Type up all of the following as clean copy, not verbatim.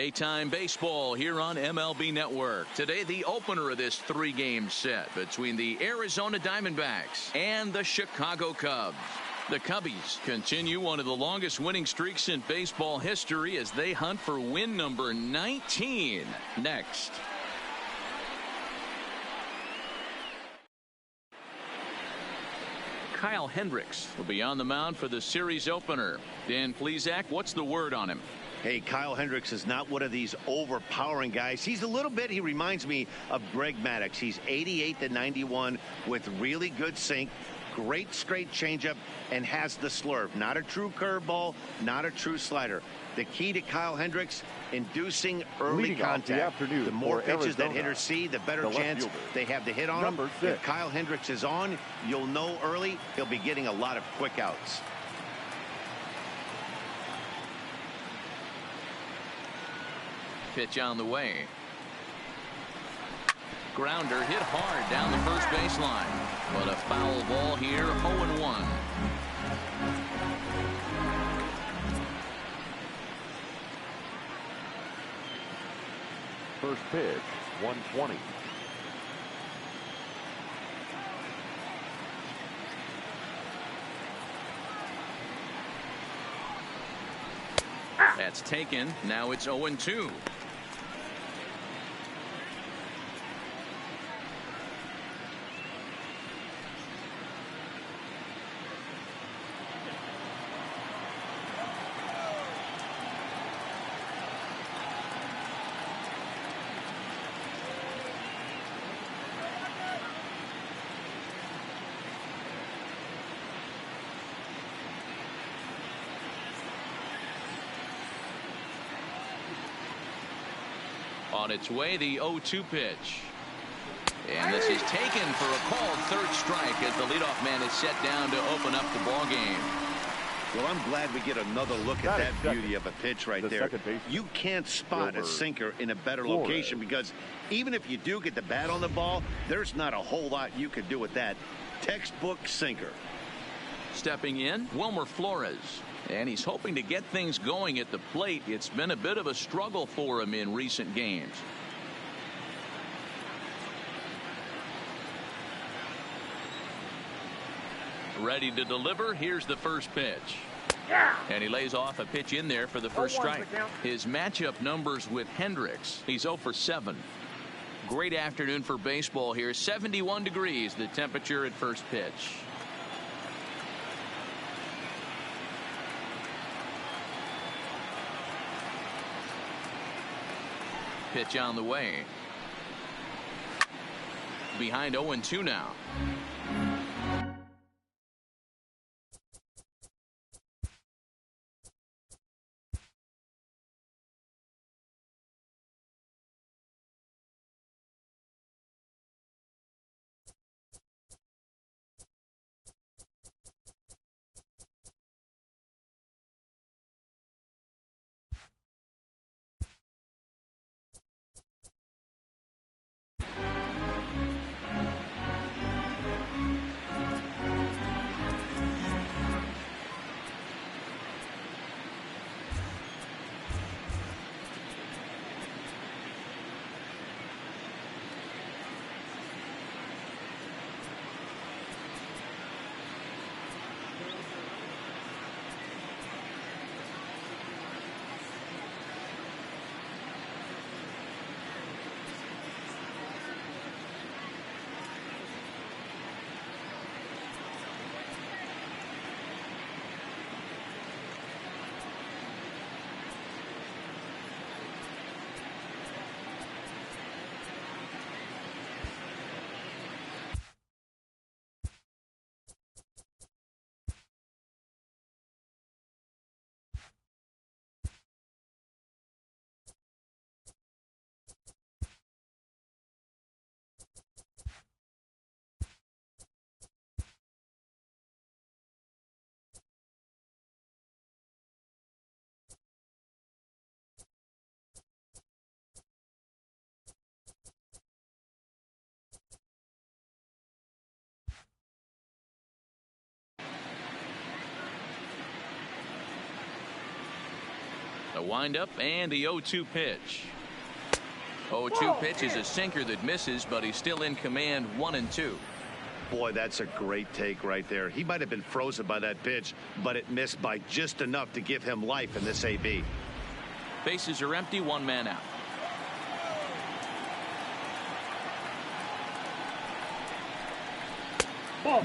Daytime baseball here on MLB Network. Today, the opener of this three-game set between the Arizona Diamondbacks and the Chicago Cubs. The Cubbies continue one of the longest winning streaks in baseball history as they hunt for win number 19 next. Kyle Hendricks will be on the mound for the series opener. Dan Plesac, what's the word on him? Hey, Kyle Hendricks is not one of these overpowering guys. He's a little bit, he reminds me of Greg Maddux. He's 88 to 91 with really good sink, great straight changeup, and has the slurve. Not a true curveball, not a true slider. The key to Kyle Hendricks, inducing early contact. The more pitches that hitters see, the better chance they have to hit on him. If Kyle Hendricks is on, you'll know early he'll be getting a lot of quick outs. Pitch on the way. Grounder hit hard down the first baseline, but a foul ball here. 0-1. First pitch, 120. That's taken. Now it's 0-2. On its way, the 0-2 pitch. And this is taken for a called third strike as the leadoff man is set down to open up the ball game. Well, I'm glad we get another look at that beauty of a pitch right there. You can't spot a sinker in a better location because even if you do get the bat on the ball, there's not a whole lot you can do with that. Textbook sinker. Stepping in, Wilmer Flores. And he's hoping to get things going at the plate. It's been a bit of a struggle for him in recent games. Ready to deliver. Here's the first pitch. And he lays off a pitch in there for the first strike. His matchup numbers with Hendricks. He's 0 for 7. Great afternoon for baseball here. 71 degrees the temperature at first pitch. Pitch on the way. Behind 0-2 now. The windup and the 0-2 pitch. 0-2 pitch is a sinker that misses, but he's still in command, 1-2. Boy, that's a great take right there. He might have been frozen by that pitch, but it missed by just enough to give him life in this AB. Bases are empty, one man out.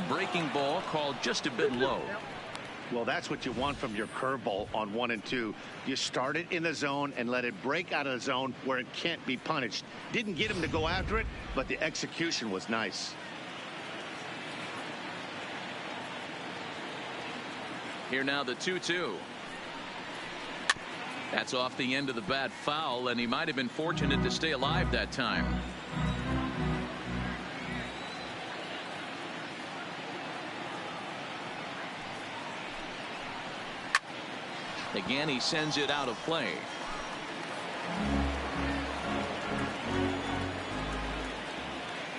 Breaking ball called just a bit low. Well, that's what you want from your curveball on 1 and 2. You start it in the zone and let it break out of the zone where it can't be punished. Didn't get him to go after it, but the execution was nice. Here now the 2-2. That's off the end of the bat foul, and he might have been fortunate to stay alive that time. Again, he sends it out of play.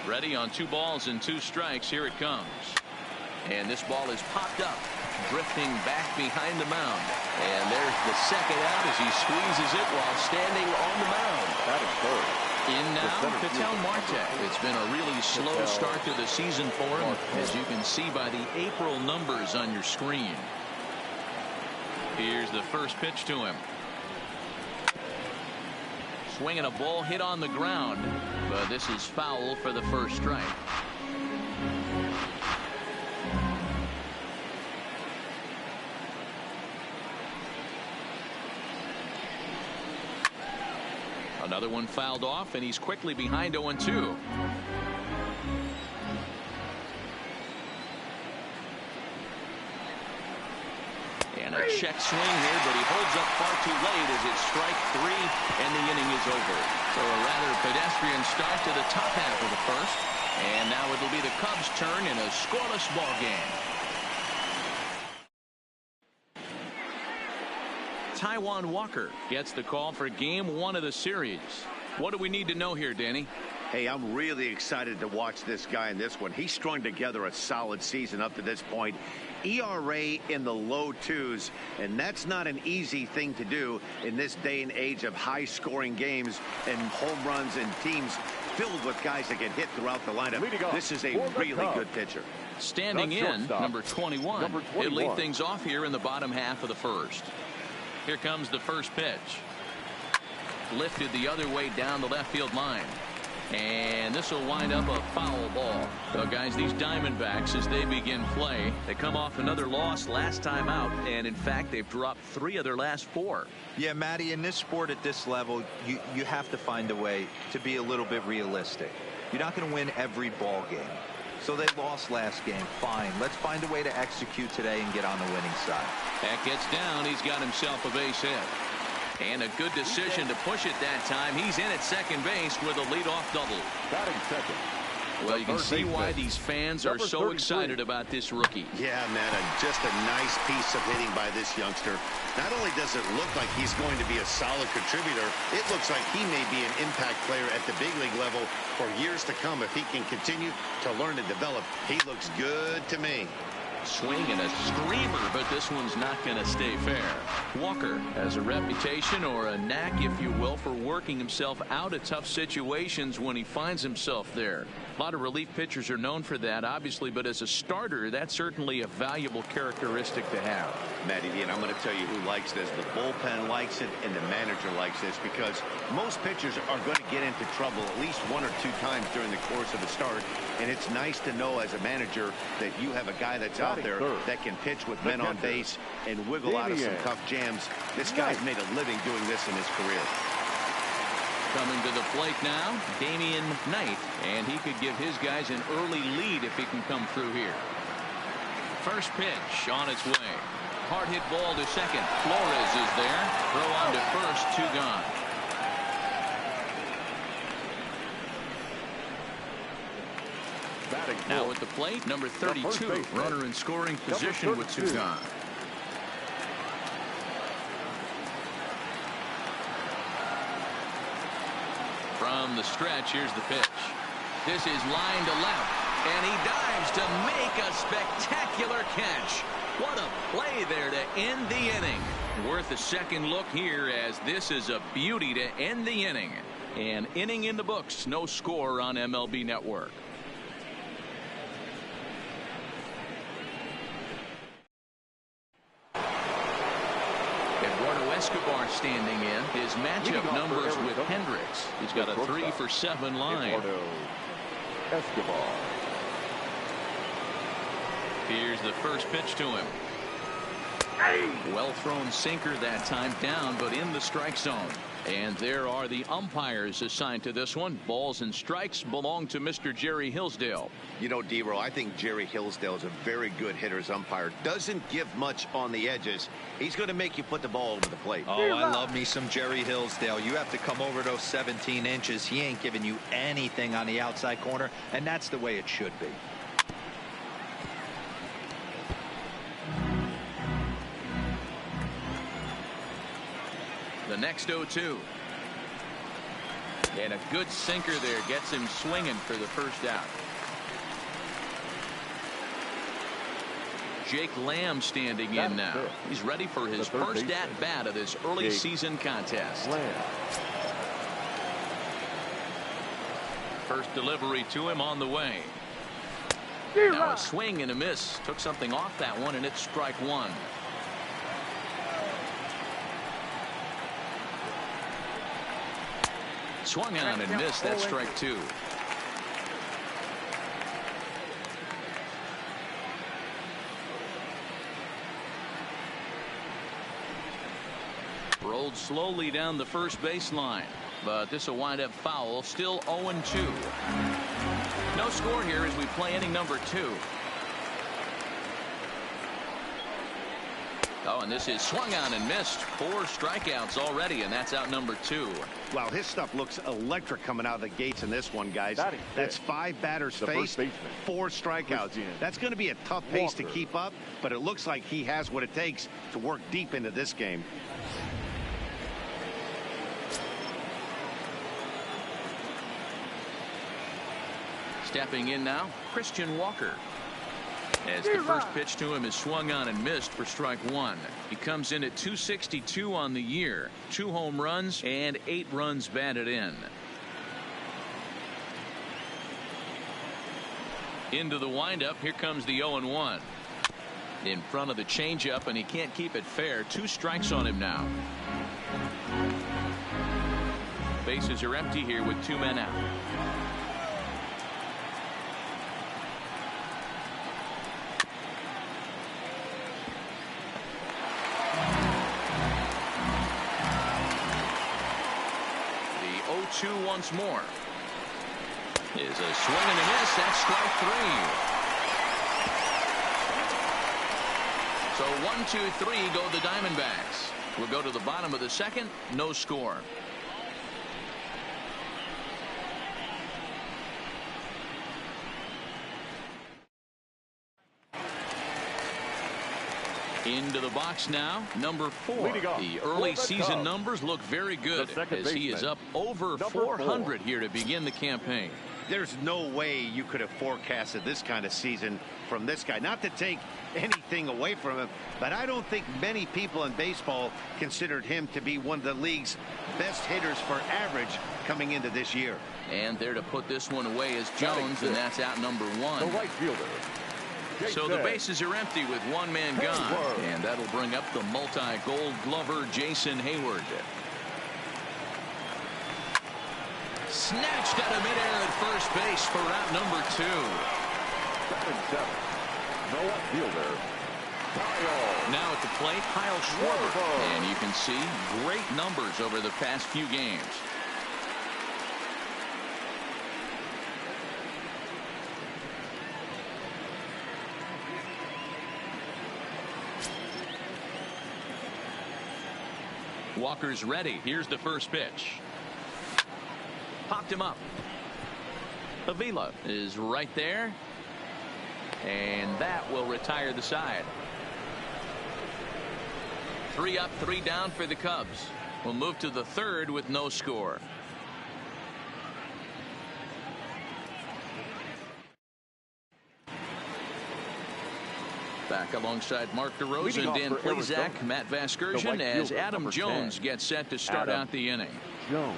Ready on 2 balls and 2 strikes. Here it comes. And this ball is popped up, drifting back behind the mound. And there's the second out as he squeezes it while standing on the mound. That is third. In now, Ketel Marte. It's been a really slow start to the season for him, as you can see by the April numbers on your screen. Here's the first pitch to him. Swinging a ball hit on the ground, but this is foul for the first strike. Another one fouled off, and he's quickly behind 0-2. And a check swing here, but he holds up far too late as it's strike 3, and the inning is over. So a rather pedestrian start to the top half of the first. And now it'll be the Cubs' turn in a scoreless ball game. Taijuan Walker gets the call for game 1 of the series. What do we need to know here, Danny? Hey, I'm really excited to watch this guy in this one. He's strung together a solid season up to this point. ERA in the low 2s, and that's not an easy thing to do in this day and age of high-scoring games and home runs and teams filled with guys that get hit throughout the lineup. This is a really good pitcher. Standing in, number 21. He'll lead things off here in the bottom half of the first. Here comes the first pitch. Lifted the other way down the left field line. And this will wind up a foul ball. So, guys, these Diamondbacks, as they begin play, they come off another loss last time out. And, in fact, they've dropped 3 of their last 4. Yeah, Matty, in this sport at this level, you have to find a way to be a little bit realistic. You're not going to win every ball game. So they lost last game. Fine. Let's find a way to execute today and get on the winning side. That gets down. He's got himself a base hit. And a good decision to push it that time. He's in at second base with a leadoff double. Batting second. Well, you can see why these fans are so excited about this rookie. Yeah, man, just a nice piece of hitting by this youngster. Not only does it look like he's going to be a solid contributor, it looks like he may be an impact player at the big league level for years to come if he can continue to learn and develop. He looks good to me. Swing and a screamer, but this one's not going to stay fair. Walker has a reputation, or a knack, if you will, for working himself out of tough situations when he finds himself there. A lot of relief pitchers are known for that, obviously, but as a starter, that's certainly a valuable characteristic to have. Matty D, and I'm going to tell you who likes this. The bullpen likes it, and the manager likes this, because most pitchers are going to get into trouble at least 1 or 2 times during the course of a start, and it's nice to know as a manager that you have a guy that's out there that can pitch with men on base and wiggle out of some tough jams. This guy's made a living doing this in his career. Coming to the plate now, Damian Knight, and he could give his guys an early lead if he can come through here. First pitch on its way. Hard hit ball to second. Flores is there. Throw on to first, 2 gone. Now at the plate, number 32, runner in scoring position with 2 gone. From the stretch, here's the pitch. This is line to left, and he dives to make a spectacular catch. What a play there to end the inning. Worth a second look here, as this is a beauty to end the inning. An inning in the books, no score on MLB Network. Escobar standing in. His matchup numbers with Hendricks. He's got a 3-for-7 line. Escobar. Here's the first pitch to him. Well thrown sinker that time, down but in the strike zone. And there are the umpires assigned to this one. Balls and strikes belong to Mr. Jerry Hillsdale. You know, D-Row, I think Jerry Hillsdale is a very good hitter's umpire. Doesn't give much on the edges. He's going to make you put the ball over the plate. Oh, I love me some Jerry Hillsdale. You have to come over those 17 inches. He ain't giving you anything on the outside corner, and that's the way it should be. The next 0-2. And a good sinker there gets him swinging for the first out. Jake Lamb standing in now. He's ready for his first at-bat of this early season contest. First delivery to him on the way. Now a swing and a miss. Took something off that one, and it's strike one. Swung on and missed. That's strike two. Rolled slowly down the first baseline, but this will wind up foul. Still 0-2. No score here as we play inning number 2. Oh, and this is swung on and missed. 4 strikeouts already, and that's out number 2. Wow, his stuff looks electric coming out of the gates in this one, guys. That's 5 batters faced, 4 strikeouts. That's going to be a tough pace to keep up, but it looks like he has what it takes to work deep into this game. Stepping in now, Christian Walker. As the first pitch to him is swung on and missed for strike one. He comes in at 262 on the year. 2 home runs and 8 runs batted in. Into the windup. Here comes the 0-1. In front of the changeup, and he can't keep it fair. 2 strikes on him now. Bases are empty here with 2 men out. Once more is a swing and a miss. That's strike 3. So 1, 2, 3 go the Diamondbacks. We'll go to the bottom of the second. No score. Into the box now, number 4. The early season numbers look very good as he is up over 400 here to begin the campaign. There's no way you could have forecasted this kind of season from this guy. Not to take anything away from him, but I don't think many people in baseball considered him to be one of the league's best hitters for average coming into this year. And there to put this one away is Jones, and that's out number 1. The right fielder. So the bases are empty with 1 man gone, and that'll bring up the multi-gold glover Jason Hayward. Snatched out of midair at first base for out number 2. 7. The left fielder. Now at the plate, Kyle Schwarber, and you can see great numbers over the past few games. Walker's ready. Here's the first pitch. Popped him up. Avila is right there. And that will retire the side. 3 up, 3 down for the Cubs. We'll move to the third with no score. Back alongside Mark DeRosa and Dan Plesac, Matt Vasgersian, as Adam Jones gets set to start out the inning. Jones.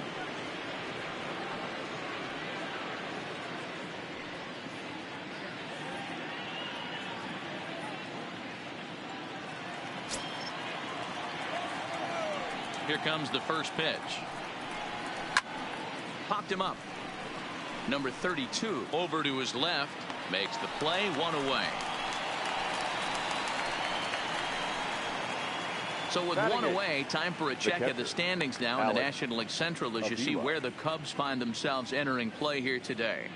Here comes the first pitch. Popped him up. Number 32 over to his left. Makes the play, 1 away. So with 1 away, time for a check of the standings now in the National League Central as you see where the Cubs find themselves entering play here today.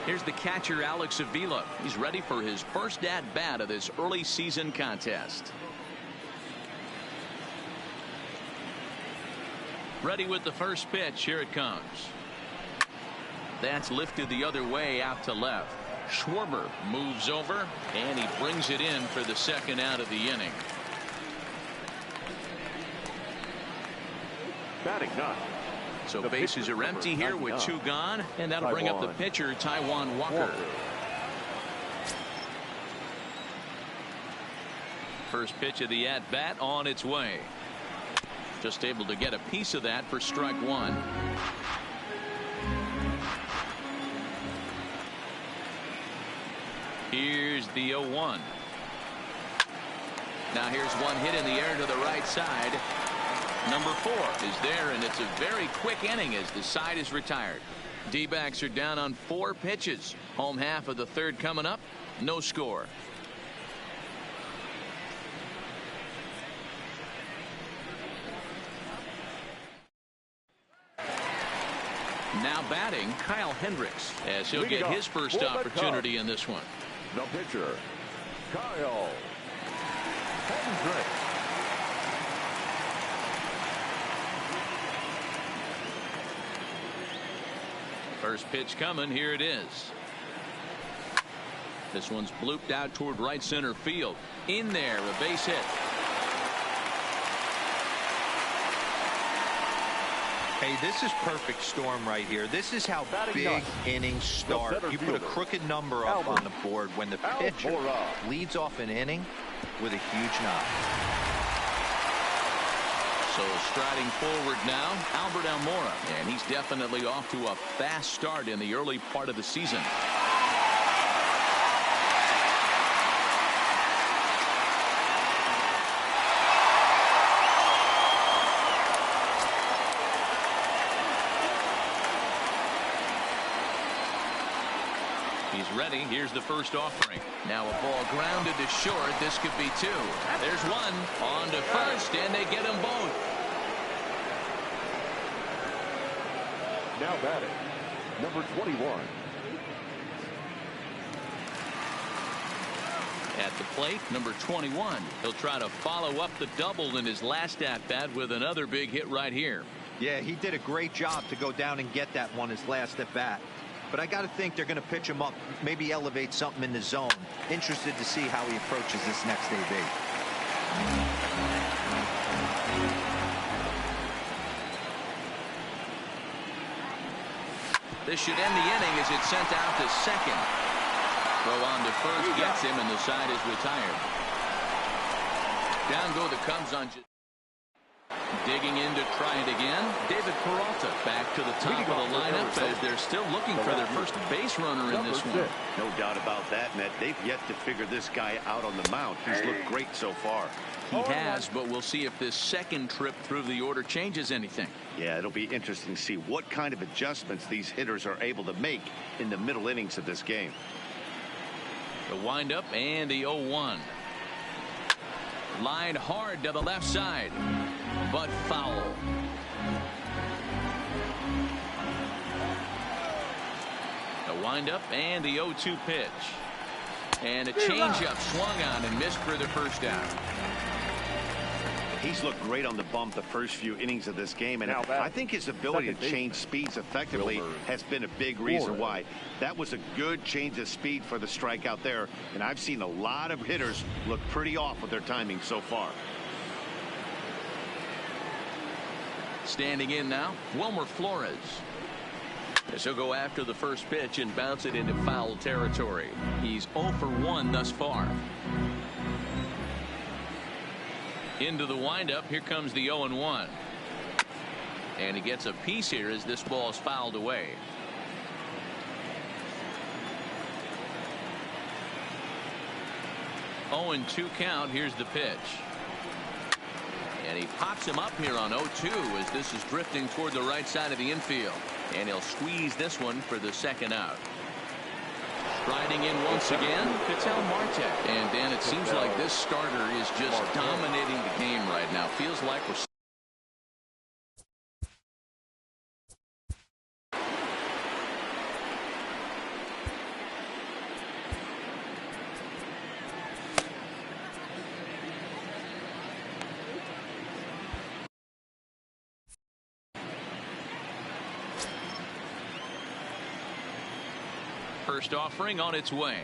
Here's the catcher, Alex Avila. He's ready for his first at-bat of this early season contest. Ready with the first pitch. Here it comes. That's lifted the other way out to left. Schwarber moves over, and he brings it in for the second out of the inning. Batting ninth. So bases are empty here with 2 gone, and that'll bring up the pitcher, Taijuan Walker. First pitch of the at-bat on its way. Just able to get a piece of that for strike 1. Here's the 0-1. Now here's one hit in the air to the right side. Number 4 is there, and it's a very quick inning as the side is retired. D-backs are down on 4 pitches. Home half of the third coming up. No score. Now batting, Kyle Hendricks, as he'll get his first opportunity in this one. The pitcher, Kyle Hendricks. First pitch coming. Here it is. This one's blooped out toward right center field. In there, a base hit. Hey, this is perfect storm right here. This is how big innings start. You put a crooked number up on the board when the pitcher leads off an inning with a huge knock. So striding forward now, Albert Almora, and he's definitely off to a fast start in the early part of the season. He's ready. Here's the first offering. Now a ball grounded to short. This could be 2. There's one on to first, and they get them both. Now batting, number 21. At the plate, number 21. He'll try to follow up the double in his last at-bat with another big hit right here. Yeah, he did a great job to go down and get that one his last at-bat. But I got to think they're going to pitch him up, maybe elevate something in the zone. Interested to see how he approaches this next AB. This should end the inning as it's sent out to second. Throw on to first gets him, and the side is retired. Down go the Cubs on. Digging in to try it again. David Peralta back to the top of the lineup as they're still looking for their first base runner in this one. No doubt about that, Matt. They've yet to figure this guy out on the mound. He's looked great so far. He has, but we'll see if this second trip through the order changes anything. Yeah, it'll be interesting to see what kind of adjustments these hitters are able to make in the middle innings of this game. The windup and the 0-1. Line hard to the left side, but foul. The windup and the 0-2 pitch. And a changeup swung on and missed for the first out. He's looked great on the bump the first few innings of this game, and I think his ability to change speeds effectively has been a big reason why. That was a good change of speed for the strikeout there, and I've seen a lot of hitters look pretty off with their timing so far. Standing in now, Wilmer Flores. As he'll go after the first pitch and bounce it into foul territory. He's 0 for 1 thus far. Into the windup. Here comes the 0-1. And he gets a piece here as this ball is fouled away. Oh, and 2 count. Here's the pitch. And he pops him up here on 0-2 as this is drifting toward the right side of the infield. And he'll squeeze this one for the second out. Striding in once again, Ketel Marte. And Dan, it seems like this starter is just dominating the game right now. Feels like we're first offering on its way.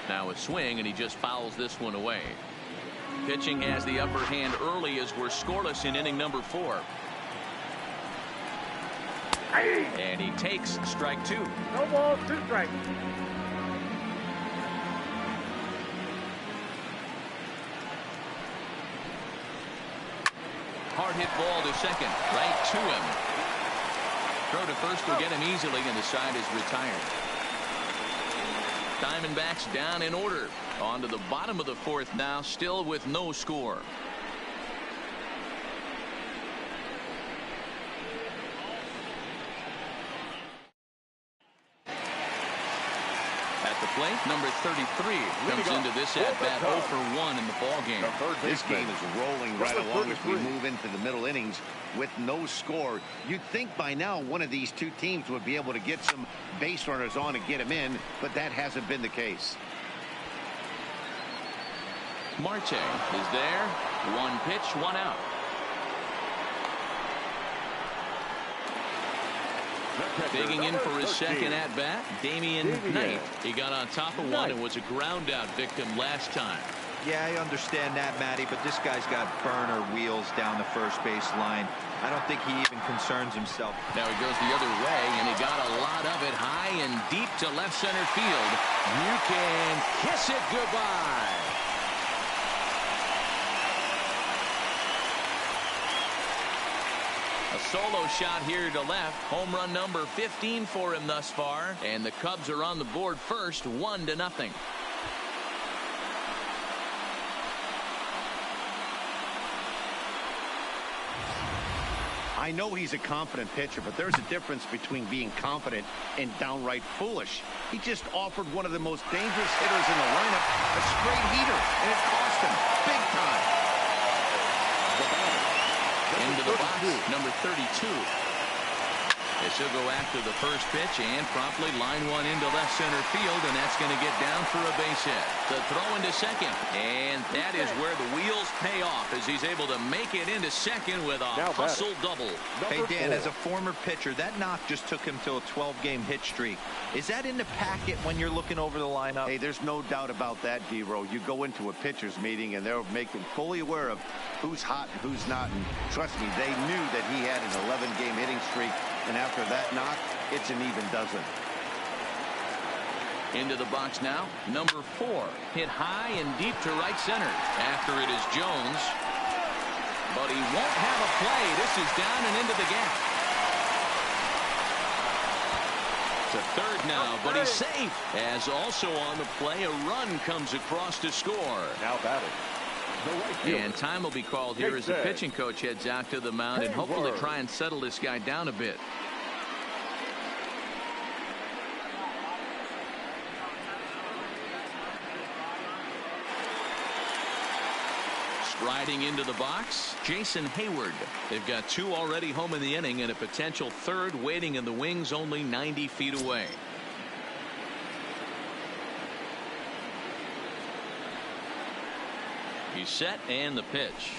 Now a swing, and he just fouls this one away. Pitching has the upper hand early as we're scoreless in inning number 4. And he takes strike 2. No balls, 2 strikes. Hard hit ball to second, right to him. Throw to first will get him easily, and the side is retired. Diamondbacks down in order. On to the bottom of the 4th now, still with no score. At the plate, number 33 comes into this at bat 0 for 1 in the ball game. This game is rolling right along as we move into the middle innings with no score. You'd think by now one of these 2 teams would be able to get some base runners on and get them in, but that hasn't been the case. Marte is there. 1 pitch, 1 out. Digging in for his second at bat, Damian Knight. He got on top of one and was a ground out victim last time. Yeah, I understand that, Matty, but this guy's got burner wheels down the first base line. I don't think he even concerns himself. Now he goes the other way, and he got a lot of it high and deep to left center field. You can kiss it goodbye. A solo shot here to left. Home run number 15 for him thus far. And the Cubs are on the board first, 1-0. I know he's a confident pitcher, but there's a difference between being confident and downright foolish. He just offered one of the most dangerous hitters in the lineup a straight heater, and it cost him big time. Into the box, number 32. As he'll go after the first pitch and promptly line one into left center field, and that's going to get down for a base hit. The throw into second, and that is where the wheels pay off as he's able to make it into second with a hustle double. Hey, Dan, as a former pitcher, that knock just took him to a 12-game hit streak. Is that in the packet when you're looking over the lineup? Hey, there's no doubt about that, D-Row. You go into a pitcher's meeting, and they're making fully aware of who's hot and who's not. And trust me, they knew that he had an 11-game hitting streak. And after that knock, it's an even dozen. Into the box now, number 4. Hit high and deep to right center. After it is Jones. But he won't have a play. This is down and into the gap. To third now, but he's safe. As also on the play, a run comes across to score. Now batting. And time will be called here as the pitching coach heads out to the mound and hopefully try and settle this guy down a bit. Striding into the box, Jason Hayward. They've got 2 already home in the inning and a potential third waiting in the wings only 90 feet away. He's set and the pitch.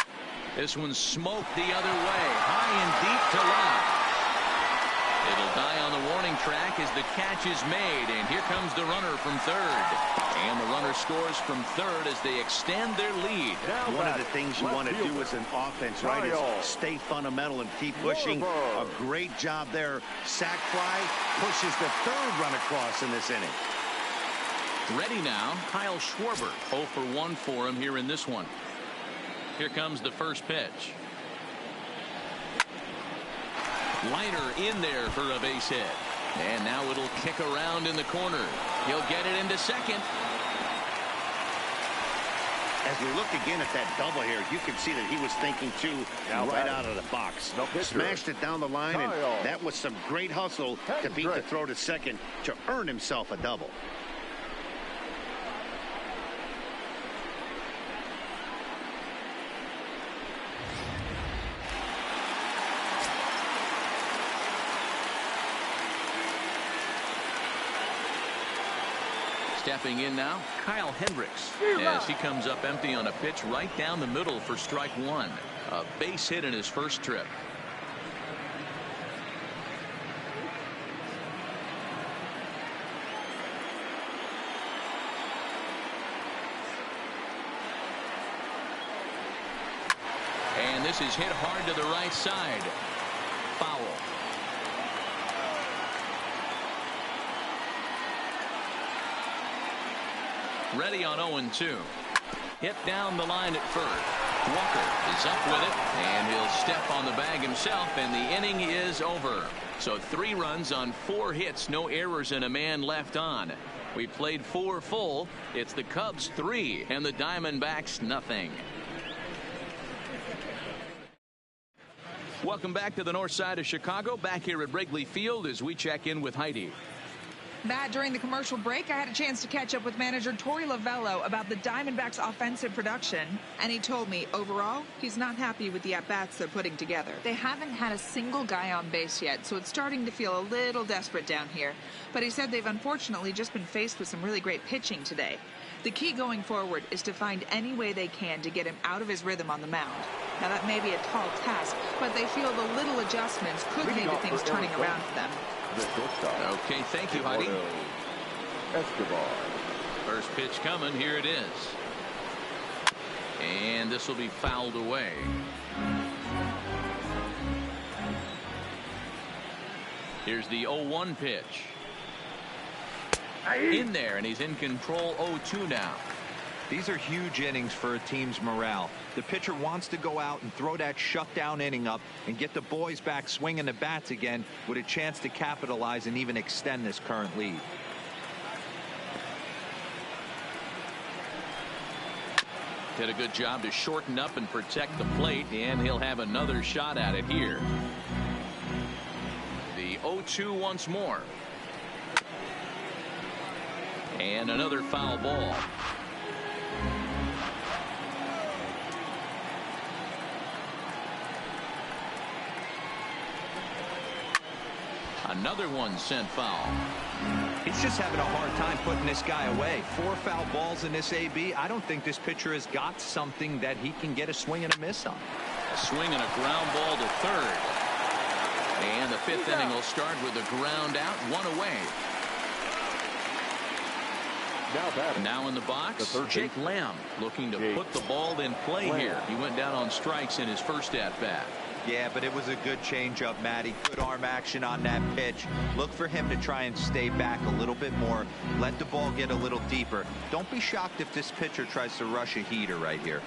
This one's smoked the other way. High and deep to left. It'll die on the warning track as the catch is made, and here comes the runner from third. And the runner scores from third as they extend their lead. One of the things you want to do as an offense, right, is stay fundamental and keep pushing. A great job there. Sack fly pushes the third run across in this inning. Ready now, Kyle Schwarber. 0 for 1 for him here in this one. Here comes the first pitch. Liner in there for a base hit. And now it'll kick around in the corner. He'll get it into second. As we look again at that double here, you can see that he was thinking too right out of the box. Smashed it down the line, and that was some great hustle to beat the throw to second to earn himself a double. Stepping in now, Kyle Hendricks, as he comes up empty on a pitch right down the middle for strike one. A base hit in his first trip. And this is hit hard to the right side. Foul. Ready on 0-2. Hit down the line at first. Walker is up with it, and he'll step on the bag himself, and the inning is over. So 3 runs on 4 hits, no errors, and a man left on. We played 4 full. It's the Cubs 3 and the Diamondbacks nothing. Welcome back to the north side of Chicago, back here at Wrigley Field as we check in with Heidi. Matt, during the commercial break, I had a chance to catch up with manager Torey Lovello about the Diamondbacks' offensive production, and he told me, overall, he's not happy with the at-bats they're putting together. They haven't had a single guy on base yet, so it's starting to feel a little desperate down here. But he said they've unfortunately just been faced with some really great pitching today. The key going forward is to find any way they can to get him out of his rhythm on the mound. Now, that may be a tall task, but they feel the little adjustments could lead to things turning around for them. Okay, thank you, Heidi. First pitch coming. Here it is. And this will be fouled away. Here's the 0-1 pitch. In there, and he's in control. 0-2 now. These are huge innings for a team's morale. The pitcher wants to go out and throw that shutdown inning up and get the boys back swinging the bats again with a chance to capitalize and even extend this current lead. Did a good job to shorten up and protect the plate, and he'll have another shot at it here. The 0-2 once more. And another foul ball. Another one sent foul. He's just having a hard time putting this guy away. 4 foul balls in this AB. I don't think this pitcher has got something that he can get a swing and a miss on. A swing and a ground ball to third. And the 5th inning will start with a ground out, 1 away. Now in the box, Jake Lamb looking to put the ball in play here. He went down on strikes in his first at-bat. Yeah, but it was a good changeup, Matty. Good arm action on that pitch. Look for him to try and stay back a little bit more. Let the ball get a little deeper. Don't be shocked if this pitcher tries to rush a heater right here.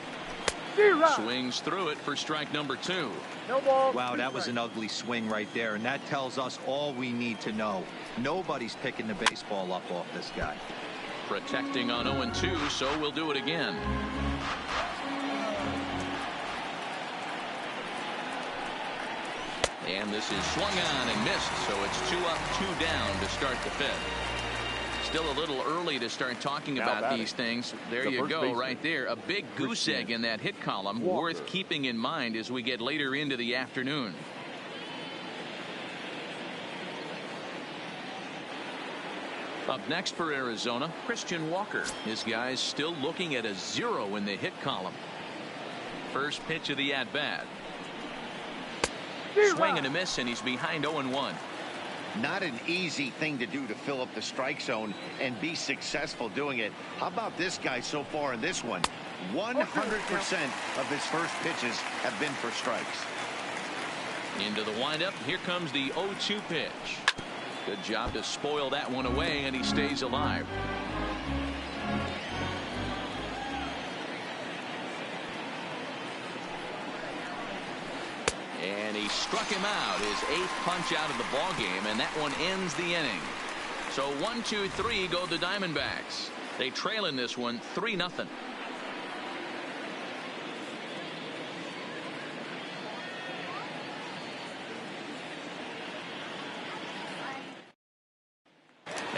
Swings through it for strike number 2. No ball. Wow, that was an ugly swing right there, and that tells us all we need to know. Nobody's picking the baseball up off this guy. Protecting on 0-2, so we'll do it again. And this is swung on and missed, so it's 2 up, 2 down to start the 5th. Still a little early to start talking about these things. There you go, right there. A big goose egg in that hit column, worth keeping in mind as we get later into the afternoon. Up next for Arizona, Christian Walker. His guys still looking at a 0 in the hit column. First pitch of the at-bat. Swing and a miss, and he's behind 0-1. Not an easy thing to do to fill up the strike zone and be successful doing it. How about this guy so far in this one? 100% of his first pitches have been for strikes. Into the windup. Here comes the 0-2 pitch. Good job to spoil that one away, and he stays alive. And he struck him out, his 8th punch out of the ball game, and that one ends the inning. So 1-2-3 go the Diamondbacks. They trail in this one 3-0.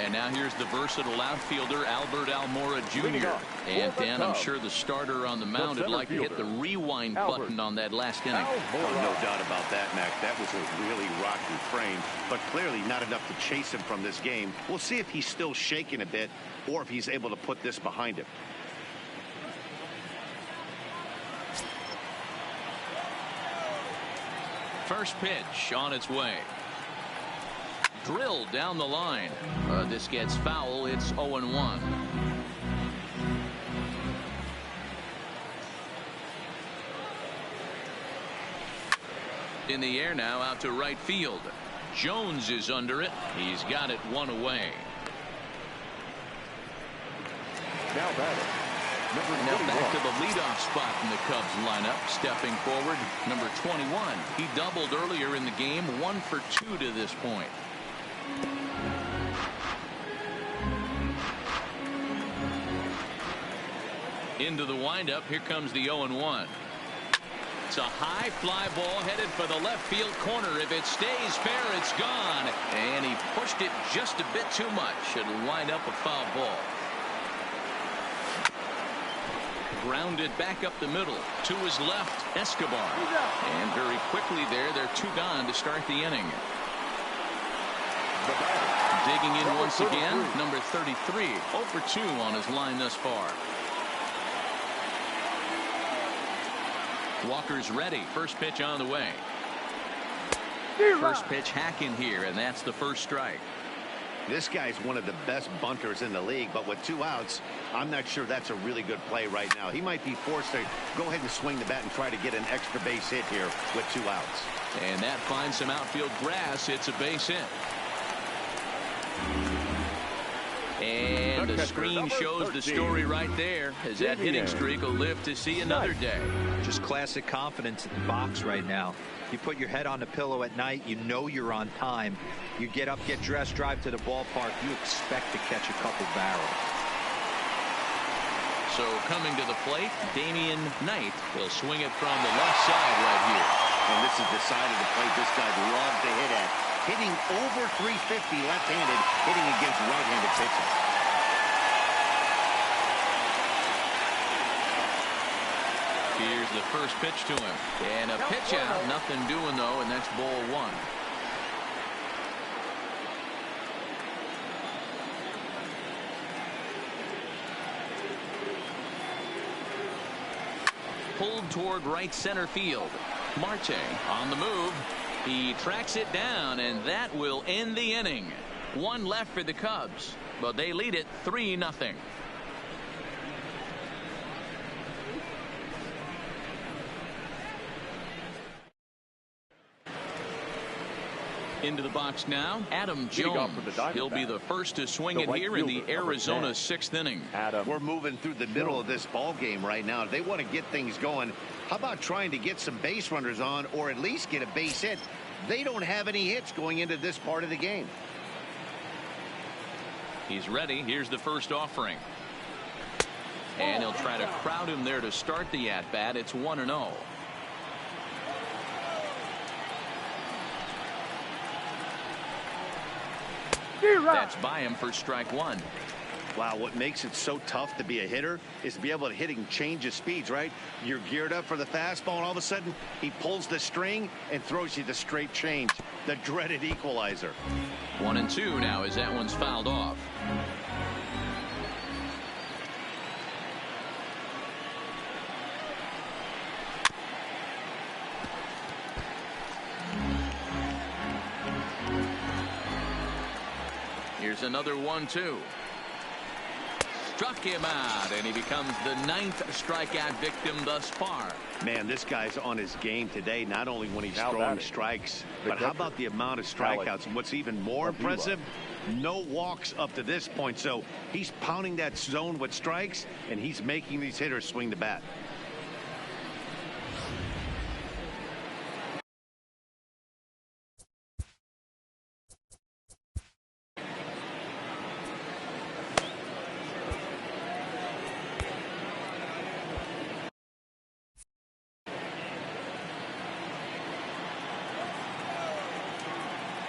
And now here's the versatile outfielder Albert Almora Jr. And Dan, I'm sure the starter on the mound would like to hit the rewind button on that last inning. Oh, no doubt about that, Mac. That was a really rocky frame, but clearly not enough to chase him from this game. We'll see if he's still shaking a bit or if he's able to put this behind him. First pitch on its way. Drilled down the line. This gets foul. It's 0-1. In the air now, out to right field. Jones is under it. He's got it one away. Now batting. Now back to the leadoff spot in the Cubs lineup. Stepping forward, number 21. He doubled earlier in the game. 1 for 2 to this point. Into the windup. Here comes the 0-1. It's a high fly ball headed for the left field corner. If it stays fair, it's gone. And he pushed it just a bit too much. It'll wind up a foul ball. Grounded back up the middle. To his left, Escobar. And very quickly there, they're 2 gone to start the inning. Digging in once again, number 33. 0 for 2 on his line thus far. Walker's ready. First pitch on the way. First pitch hacking here, and that's the first strike. This guy's one of the best bunters in the league, but with 2 outs, I'm not sure that's a really good play right now. He might be forced to go ahead and swing the bat and try to get an extra base hit here with 2 outs. And that finds some outfield grass. It's a base hit. And the screen shows the story right there, as that hitting streak will live to see another day. Just classic confidence in the box right now. You put your head on the pillow at night, you know you're on time. You get up, get dressed, drive to the ballpark, you expect to catch a couple barrels. So coming to the plate, Damian Knight will swing it from the left side right here. And this is the side of the plate this guy loves to hit at. Hitting over 350 left-handed, hitting against right-handed pitching. Here's the first pitch to him. And a pitch out. Nothing doing, though, and that's ball 1. Pulled toward right center field. Marte on the move. He tracks it down, and that will end the inning. 1 left for the Cubs, but they lead it 3-0. Into the box now, Adam Jones. He'll be the first to swing it here in the Arizona 6th inning. We're moving through the middle of this ball game right now. They want to get things going. How about trying to get some base runners on, or at least get a base hit? They don't have any hits going into this part of the game. He's ready. Here's the first offering. And he'll try to crowd him there to start the at-bat. It's 1-0. That's by him for strike 1. Wow, what makes it so tough to be a hitter is to be able to hit and change his speeds, right? You're geared up for the fastball, and all of a sudden he pulls the string and throws you the straight change, the dreaded equalizer. 1-2 now as that one's fouled off. Here's another 1-2. Struck him out, and he becomes the 9th strikeout victim thus far. Man, this guy's on his game today, not only when he's throwing strikes, but how about the amount of strikeouts? And what's even more impressive, no walks up to this point. So he's pounding that zone with strikes, and he's making these hitters swing the bat.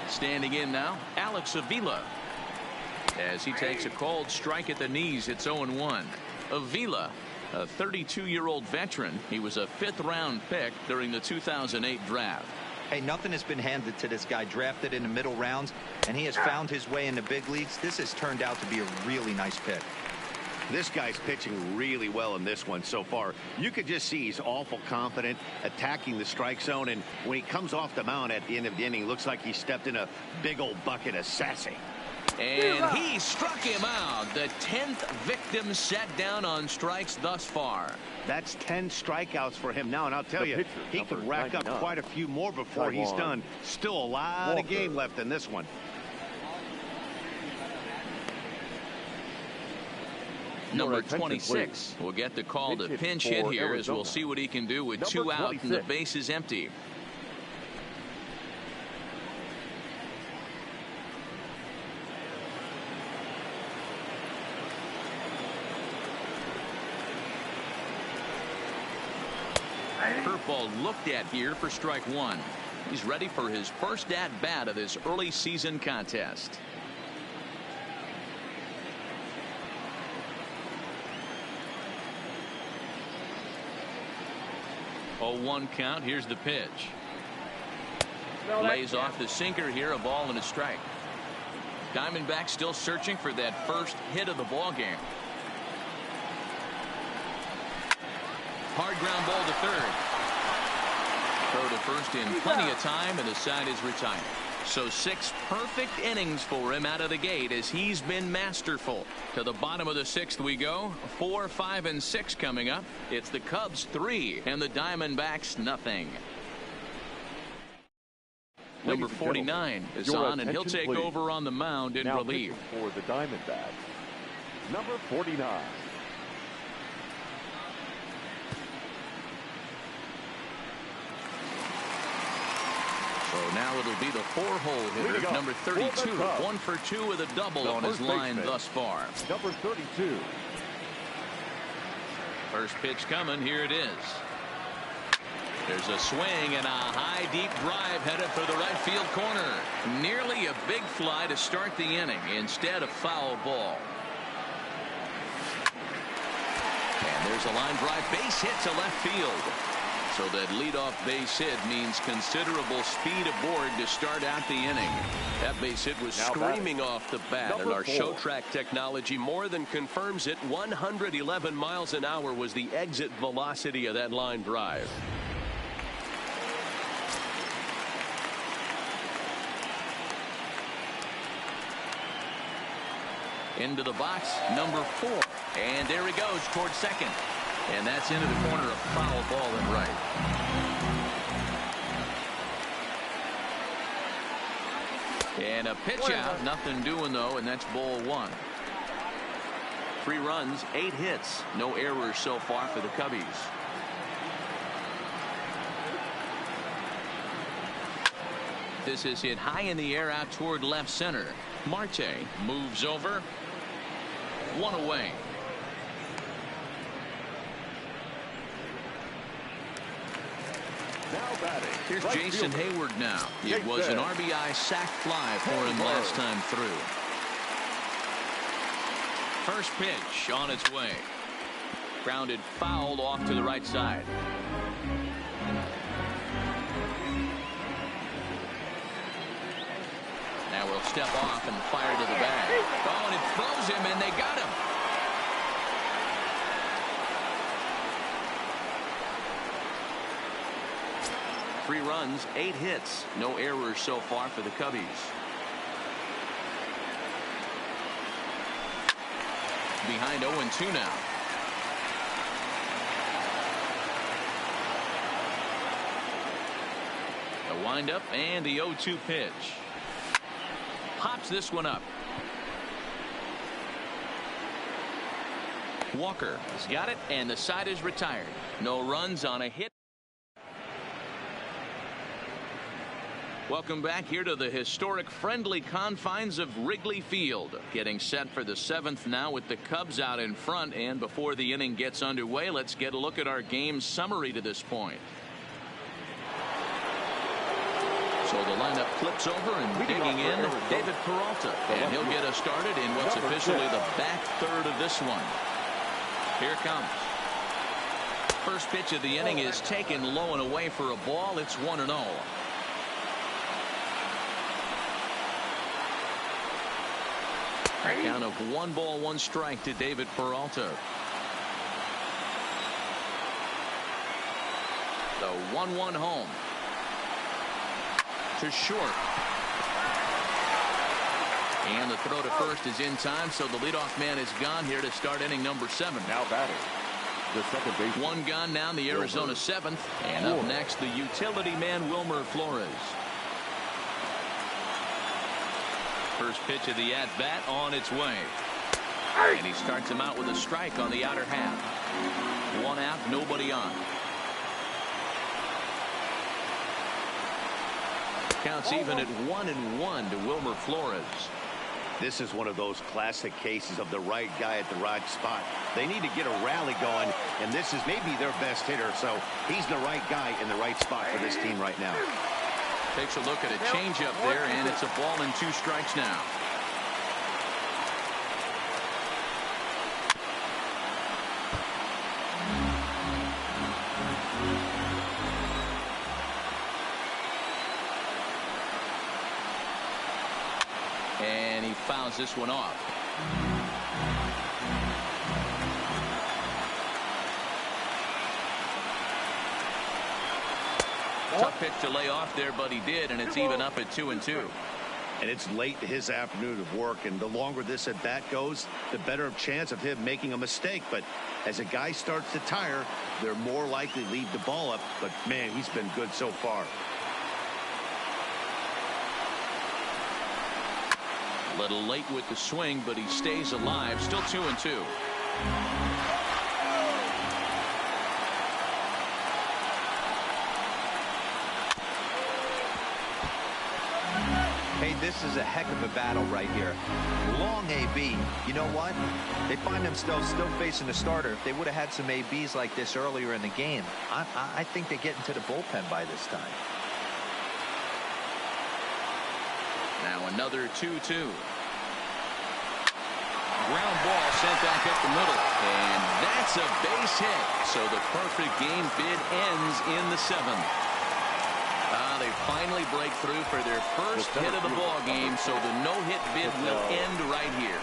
Standing in now, Alex Avila. As he takes a cold strike at the knees, it's 0-1. Avila, a 32-year-old veteran. He was a 5th-round pick during the 2008 draft. Hey, nothing has been handed to this guy. Drafted in the middle rounds, and he has found his way in the big leagues. This has turned out to be a really nice pick. This guy's pitching really well in this one so far. You could just see he's awful confident attacking the strike zone, and when he comes off the mound at the end of the inning, looks like he stepped in a big old bucket of sassy. And he struck him out. The 10th victim set down on strikes thus far. That's 10 strikeouts for him now, and I'll tell you, he could rack up quite a few more before he's done. Still a lot of game left in this one. Number 26 will get the call to pinch hit here, as we'll see what he can do with 2 out and the bases empty. Curveball looked at here for strike 1. He's ready for his first at bat of this early season contest. 0-1 count. Here's the pitch. Lays off the sinker here, a ball and a strike. Diamondbacks still searching for that first hit of the ball game. Hard ground ball to third. Throw to first in plenty of time, and the side is retired. So 6 perfect innings for him out of the gate, as he's been masterful. To the bottom of the 6th we go. 4, 5, and 6 coming up. It's the Cubs 3 and the Diamondbacks nothing. Number 49 is on, and he'll take over on the mound in relief. For the Diamondbacks, number 49. So now it'll be the 4-hole hitter, number 32, 1 for 2 with a double on his line thus far. Number 32. First pitch coming. Here it is. There's a swing and a high deep drive headed for the right field corner. Nearly a big fly to start the inning. Instead, a foul ball. And there's a line drive base hit to left field. So that leadoff base hit means considerable speed aboard to start out the inning. That base hit was screaming off the bat, and our show track technology more than confirms it. 111 miles an hour was the exit velocity of that line drive. Into the box, number 4. And there he goes towards second. And that's into the corner, a foul ball and right. And a pitch out, nothing doing though, and that's ball 1. 3 runs, 8 hits, no errors so far for the Cubbies. This is hit high in the air out toward left center. Marte moves over. 1 away. Here's Jason Hayward now. It was an RBI sac fly for him last time through. First pitch on its way. Grounded foul off to the right side. Now we'll step off and fire to the bag. Oh, and it throws him, and they got him. Three runs, 8 hits, no errors so far for the Cubbies. behind 0-2 now. The windup and the 0-2 pitch. Pops this one up. Walker has got it, and the side is retired. No runs on a hit. Welcome back here to the historic friendly confines of Wrigley Field. Getting set for the 7th now with the Cubs out in front. And before the inning gets underway, let's get a look at our game summary to this point. So the lineup flips over, and digging in, David Peralta. And he'll get us started in what's officially the back third of this one. Here it comes. First pitch of the inning is taken low and away for a ball. It's 1-0. A count of 1 ball, 1 strike to David Peralta. The 1-1 home. To short. And the throw to first is in time, so the leadoff man is gone here to start inning number 7. Now batting, the second baseman. 1 gone now in the Arizona 7th. And up next, the utility man, Wilmer Flores. First pitch of the at-bat on its way. And he starts him out with a strike on the outer half. 1 out, nobody on. Counts even at 1-1 to Wilmer Flores. This is one of those classic cases of the right guy at the right spot. They need to get a rally going, and this is maybe their best hitter, so he's the right guy in the right spot for this team right now. Takes a look at a changeup there, and it's a ball and 2 strikes now. And he fouls this one off. Tough pitch to lay off there, but he did, and it's even up at 2-2. And it's late his afternoon of work, and the longer this at bat goes, the better chance of him making a mistake. But as a guy starts to tire, they're more likely to leave the ball up. But man, he's been good so far. A little late with the swing, but he stays alive. Still 2-2. Hey, this is a heck of a battle right here. Long AB. You know what? They find themselves still facing the starter. If they would have had some ABs like this earlier in the game, I think they get into the bullpen by this time. Now another 2-2. Ground ball sent back up the middle. And that's a base hit. So the perfect game bid ends in the 7th. They finally break through for their first hit of the ball game, so the no-hit bid will end right here.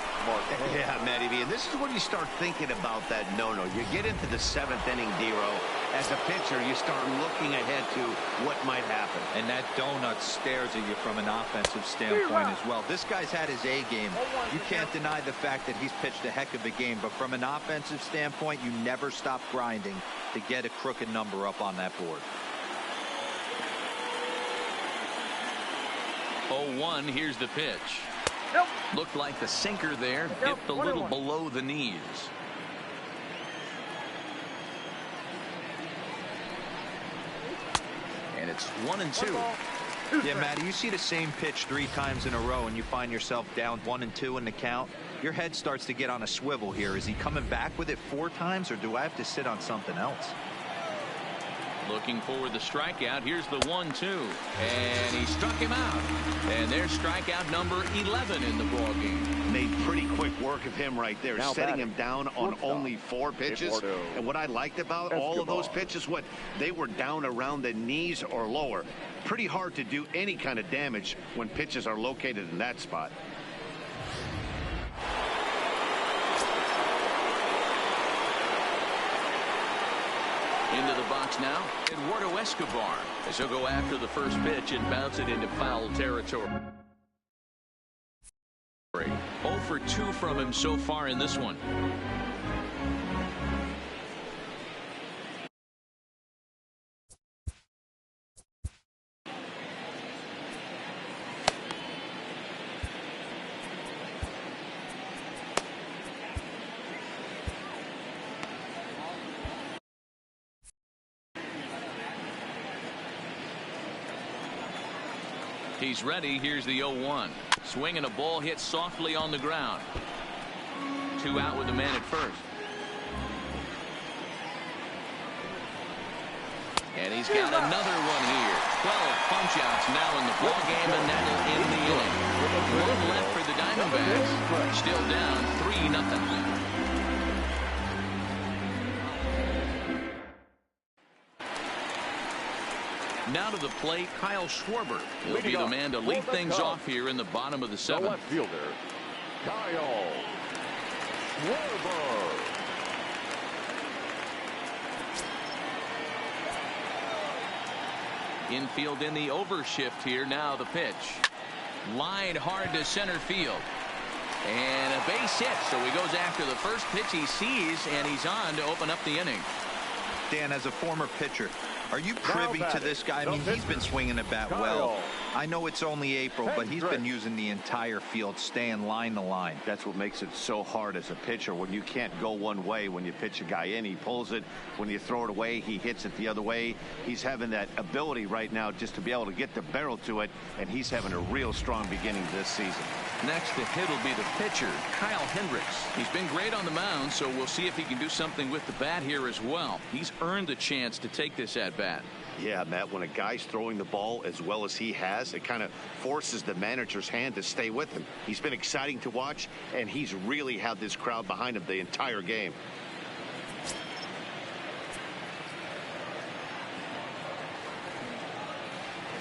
Yeah, Matty V, and this is when you start thinking about that no-no. You get into the 7th inning, D-Row. As a pitcher, you start looking ahead to what might happen. And that donut stares at you from an offensive standpoint as well. This guy's had his A game. You can't deny the fact that he's pitched a heck of a game, but from an offensive standpoint, you never stop grinding to get a crooked number up on that board. 0-1, here's the pitch. Looked like the sinker there, dipped a little below the knees. And it's 1-2. Yeah, Matty, you see the same pitch 3 times in a row and you find yourself down 1-2 in the count. Your head starts to get on a swivel here. Is he coming back with it 4 times, or do I have to sit on something else? Looking for the strikeout. Here's the 1-2. And he struck him out. And there's strikeout number 11 in the ball game. Made pretty quick work of him right there, now setting him down on only 4 pitches. And what I liked about all of those pitches, what they were down around the knees or lower. Pretty hard to do any kind of damage when pitches are located in that spot. Into the box now, Eduardo Escobar, as he'll go after the first pitch and bounce it into foul territory. 0 for 2 from him so far in this one. He's ready. Here's the 0-1. Swinging a ball hit softly on the ground. 2 out with the man at first. And he's got another one here. 12 punch-outs now in the ball game, and that'll end the inning. 1 left for the Diamondbacks. Still down 3-0. Now to the plate, Kyle Schwarber. He'll be the man to lead things off here in the bottom of the 7th. The left fielder, Kyle Schwarber. Infield in the overshift here. Now the pitch. Lined hard to center field. And a base hit. So he goes after the first pitch he sees, and he's on to open up the inning. Dan, as a former pitcher, are you privy to this guy? I mean, he's been swinging the bat well. I know it's only April, but he's been using the entire field, staying line to line. That's what makes it so hard as a pitcher when you can't go one way. When you pitch a guy in, he pulls it. When you throw it away, he hits it the other way. He's having that ability right now just to be able to get the barrel to it, and he's having a real strong beginning this season. Next to hit will be the pitcher, Kyle Hendricks. He's been great on the mound, so we'll see if he can do something with the bat here as well. He's earned the chance to take this at-bat. Yeah, Matt, when a guy's throwing the ball as well as he has, it kind of forces the manager's hand to stay with him. He's been exciting to watch, and he's really had this crowd behind him the entire game.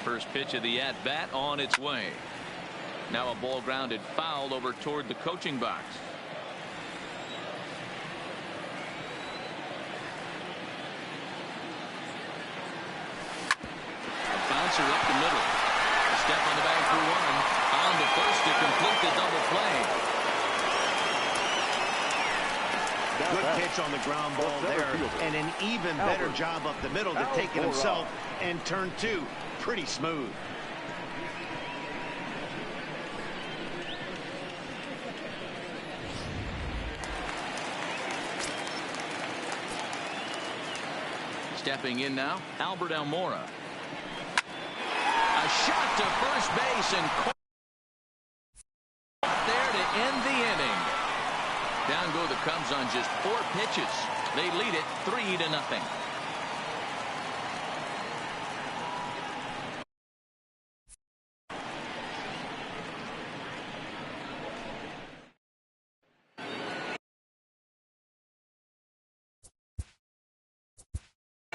First pitch of the at-bat on its way. Now a ball grounded foul over toward the coaching box. A bouncer up the middle. A step on the bag for 1. On to first to complete the double play. Good pitch on the ground ball there, and an even better job up the middle to take it himself, and turn 2 pretty smooth. Stepping in now, Albert Almora. A shot to first base, and there to end the inning. Down go the Cubs on just 4 pitches. They lead it 3-0.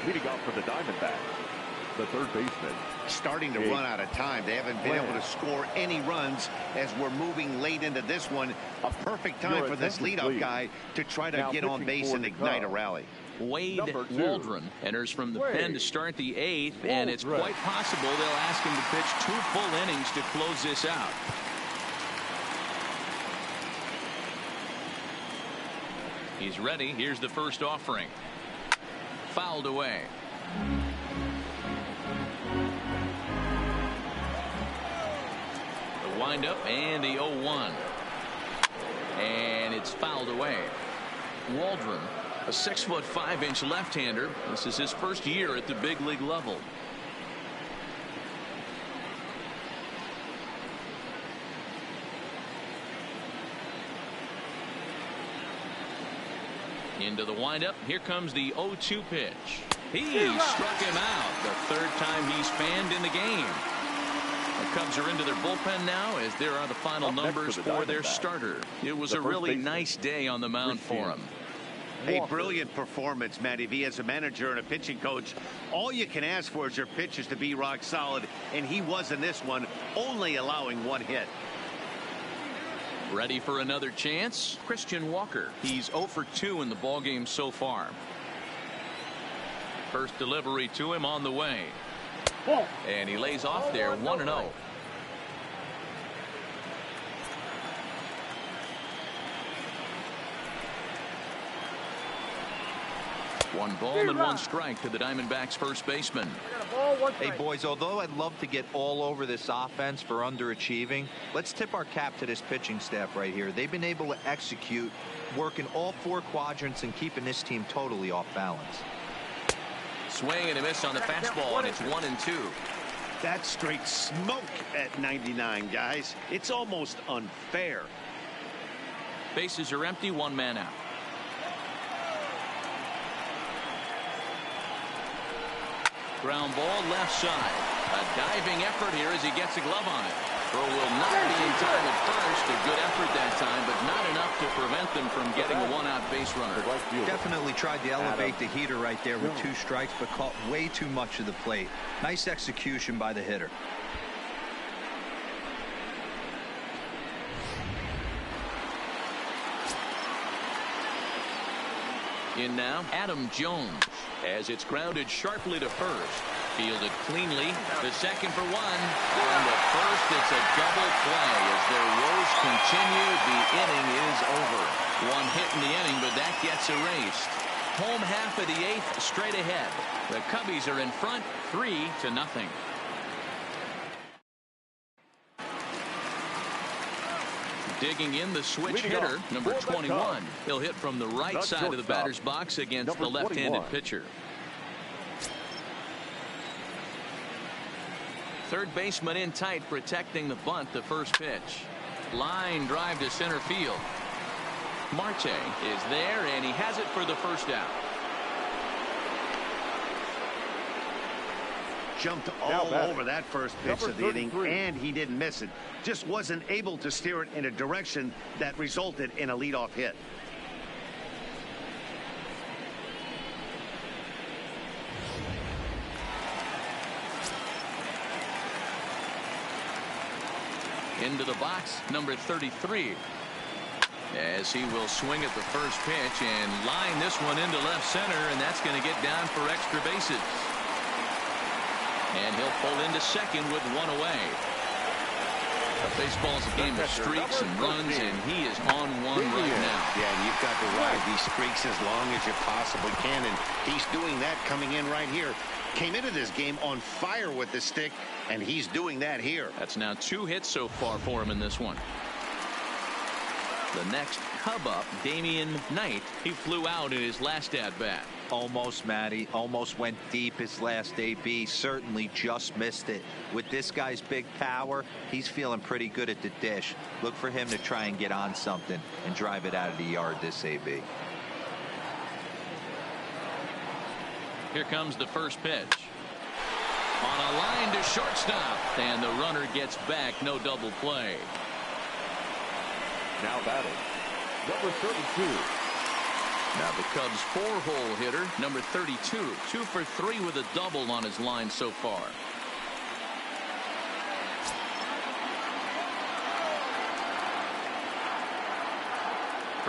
Leading off for the Diamondbacks, the third baseman. Starting to run out of time. They haven't been able to score any runs as we're moving late into this one. A perfect time for this leadoff guy to try to get on base and ignite a rally. Wade Waldron enters from the pen to start the 8th, and it's quite possible they'll ask him to pitch 2 full innings to close this out. He's ready. Here's the first offering. Fouled away. The windup and the 0-1. And it's fouled away. Waldron, a 6'5" left-hander. This is his first year at the big league level. Into the windup. Here comes the 0-2 pitch. He struck him out. The 3rd time he's fanned in the game. The Cubs are into their bullpen now as there are the final numbers for their starter. It was a really nice day on the mound for him. A brilliant performance, Matt. If he has a manager and a pitching coach, all you can ask for is your pitchers to be rock solid, and he was in this one, only allowing 1 hit. Ready for another chance? Christian Walker. He's 0 for 2 in the ballgame so far. First delivery to him on the way. And he lays off there 1-0. One ball and one strike to the Diamondbacks first baseman. Hey, boys, although I'd love to get all over this offense for underachieving, let's tip our cap to this pitching staff right here. They've been able to execute, working all 4 quadrants and keeping this team totally off balance. Swing and a miss on the fastball, and it's 1-2. That's straight smoke at 99, guys. It's almost unfair. Bases are empty, 1 man out. Ground ball left side. A diving effort here as he gets a glove on it. Throw will not be in time at first. A good effort that time, but not enough to prevent them from getting a 1-out base runner. Definitely tried to elevate the heater right there with 2 strikes, but caught way too much of the plate. Nice execution by the hitter. In now, Adam Jones, as it's grounded sharply to first. Fielded cleanly. The second for 1. On the first, it's a double play. As their woes continue, the inning is over. 1 hit in the inning, but that gets erased. Home half of the 8th, straight ahead. The Cubbies are in front, 3-0. Digging in the switch hitter, number 21. He'll hit from the right side of the batter's box against the left-handed pitcher. Third baseman in tight, protecting the bunt. The first pitch. Line drive to center field. Marte is there, and he has it for the first out. Jumped all over that first pitch of the inning, and he didn't miss it. Just wasn't able to steer it in a direction that resulted in a leadoff hit. Into the box, number 33. As he will swing at the first pitch and line this one into left center, and that's going to get down for extra bases. And he'll pull into second with 1 away. Baseball's a game of streaks and runs, and he is on 1 right now. Yeah, and you've got to ride these streaks as long as you possibly can, and he's doing that coming in right here. Came into this game on fire with the stick, and he's doing that here. That's now 2 hits so far for him in this one. The next Cub up, Damian Knight. He flew out in his last at-bat. Almost, Matty. Almost went deep his last AB. Certainly just missed it. With this guy's big power, he's feeling pretty good at the dish. Look for him to try and get on something and drive it out of the yard this AB. Here comes the first pitch. On a line to shortstop. And the runner gets back. No double play. Now batting, number 32. Now the Cubs' 4-hole hitter, number 32. 2 for 3 with a double on his line so far.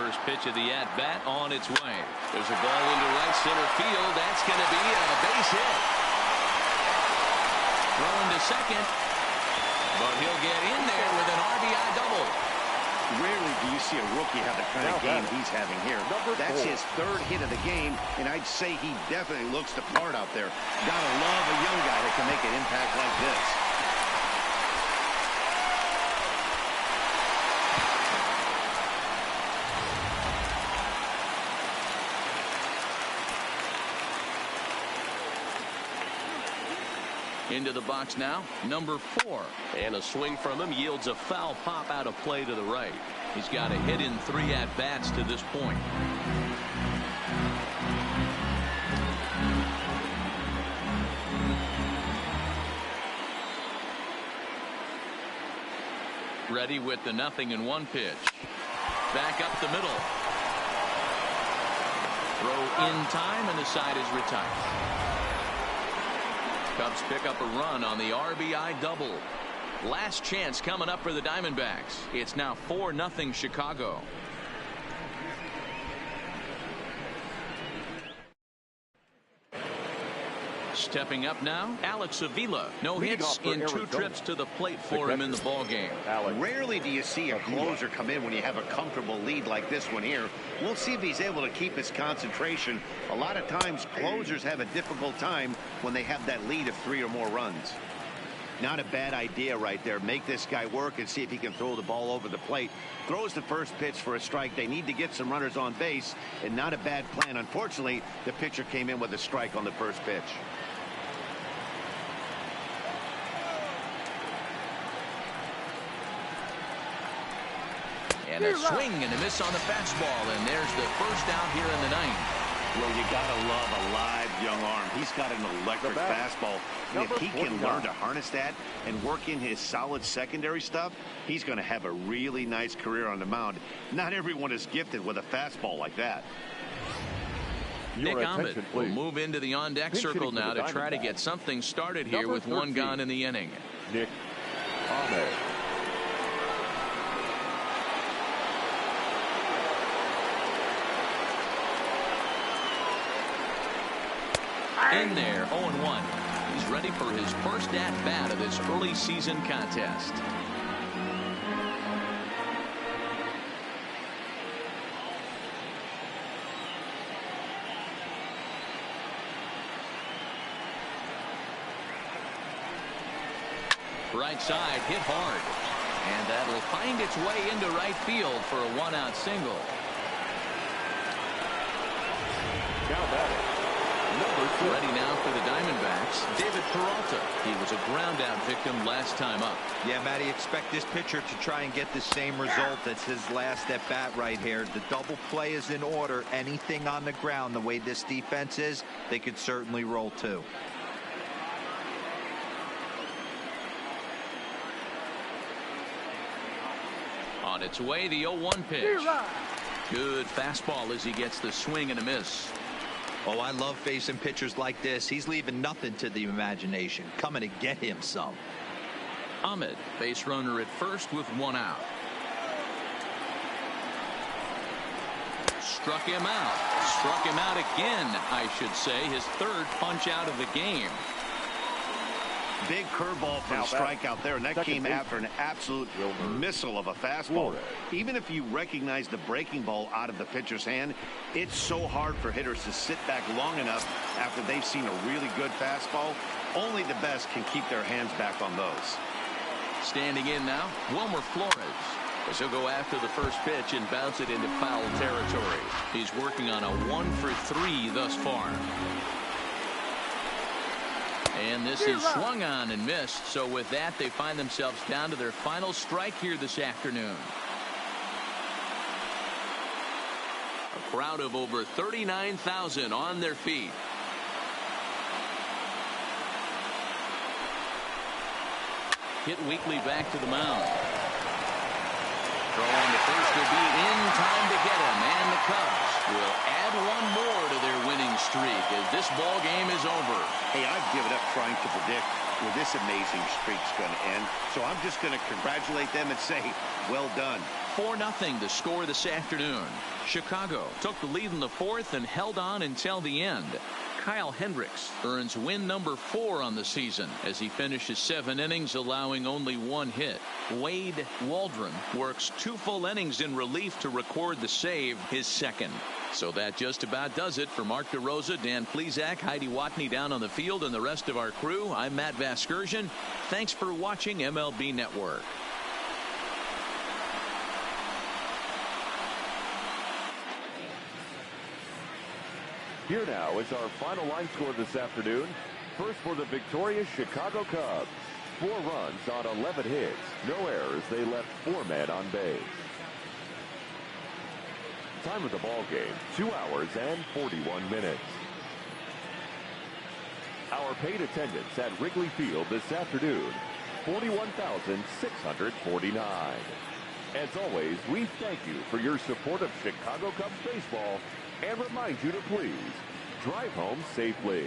First pitch of the at-bat on its way. There's a ball into right center field. That's going to be a base hit. Thrown to second. But he'll get in there with an RBI double. Rarely do you see a rookie have the kind of game he's having here. That's his 3rd hit of the game, and I'd say he definitely looks the part out there. Gotta love a young guy that can make an impact like this. Into the box now, number 4. And a swing from him yields a foul pop out of play to the right. He's got a hit in 3 at-bats to this point. Ready with the 0-1 pitch. Back up the middle. Throw in time, and the side is retired. Cubs pick up a run on the RBI double. Last chance coming up for the Diamondbacks. It's now 4-0 Chicago. Stepping up now, Alex Avila. No hits in 2 trips to the plate for him in the ballgame. Rarely do you see a closer come in when you have a comfortable lead like this one here. We'll see if he's able to keep his concentration. A lot of times closers have a difficult time when they have that lead of 3 or more runs. Not a bad idea right there. Make this guy work and see if he can throw the ball over the plate. Throws the first pitch for a strike. They need to get some runners on base, and not a bad plan. Unfortunately, the pitcher came in with a strike on the first pitch. And a swing and a miss on the fastball, and there's the first out here in the 9th. Well, you gotta love a live young arm. He's got an electric fastball. And if he can learn to harness that and work in his solid secondary stuff, he's going to have a really nice career on the mound. Not everyone is gifted with a fastball like that. Nick Ahmed will move into the on-deck circle now to try to get something started here with 1 gone in the inning. Nick Ahmed. In there, 0-1. He's ready for his first at-bat of this early season contest. Right side, hit hard. And that'll find its way into right field for a 1-out single. Now batting. Ready now for the Diamondbacks, David Peralta. He was a ground-out victim last time up. Yeah, Matty, expect this pitcher to try and get the same result as his last at-bat right here. The double play is in order. Anything on the ground, the way this defense is, they could certainly roll too. On its way, the 0-1 pitch. Good fastball as he gets the swing and a miss. Oh, I love facing pitchers like this. He's leaving nothing to the imagination. Coming to get him some. Ahmed, base runner at first with 1 out. Struck him out. Struck him out again, I should say. His 3rd punch out of the game. Big curveball for the strikeout there, and that came after an absolute missile of a fastball. Even if you recognize the breaking ball out of the pitcher's hand, it's so hard for hitters to sit back long enough after they've seen a really good fastball. Only the best can keep their hands back on those. Standing in now, Wilmer Flores. As he'll go after the first pitch and bounce it into foul territory. He's working on a 1-for-3 thus far. And this is swung on and missed. So with that, they find themselves down to their final strike here this afternoon. A crowd of over 39,000 on their feet. Hit weakly back to the mound. Throw on the first will be in time to get him. And the Cubs will add 1 more to their winning streak as this ball game is over. Hey, I've given up trying to predict where this amazing streak's going to end. So I'm just going to congratulate them and say, well done. 4-0 the score this afternoon. Chicago took the lead in the 4th and held on until the end. Kyle Hendricks earns win number 4 on the season as he finishes 7 innings, allowing only 1 hit. Wade Waldron works 2 full innings in relief to record the save, his 2nd. So that just about does it for Mark DeRosa, Dan Plesac, Heidi Watney down on the field, and the rest of our crew. I'm Matt Vasgersian. Thanks for watching MLB Network. Here now is our final line score this afternoon. First for the victorious Chicago Cubs. 4 runs on 11 hits. No errors. They left 4 men on base. Time of the ball game, 2 hours and 41 minutes. Our paid attendance at Wrigley Field this afternoon, 41,649. As always, we thank you for your support of Chicago Cubs baseball and remind you to please drive home safely.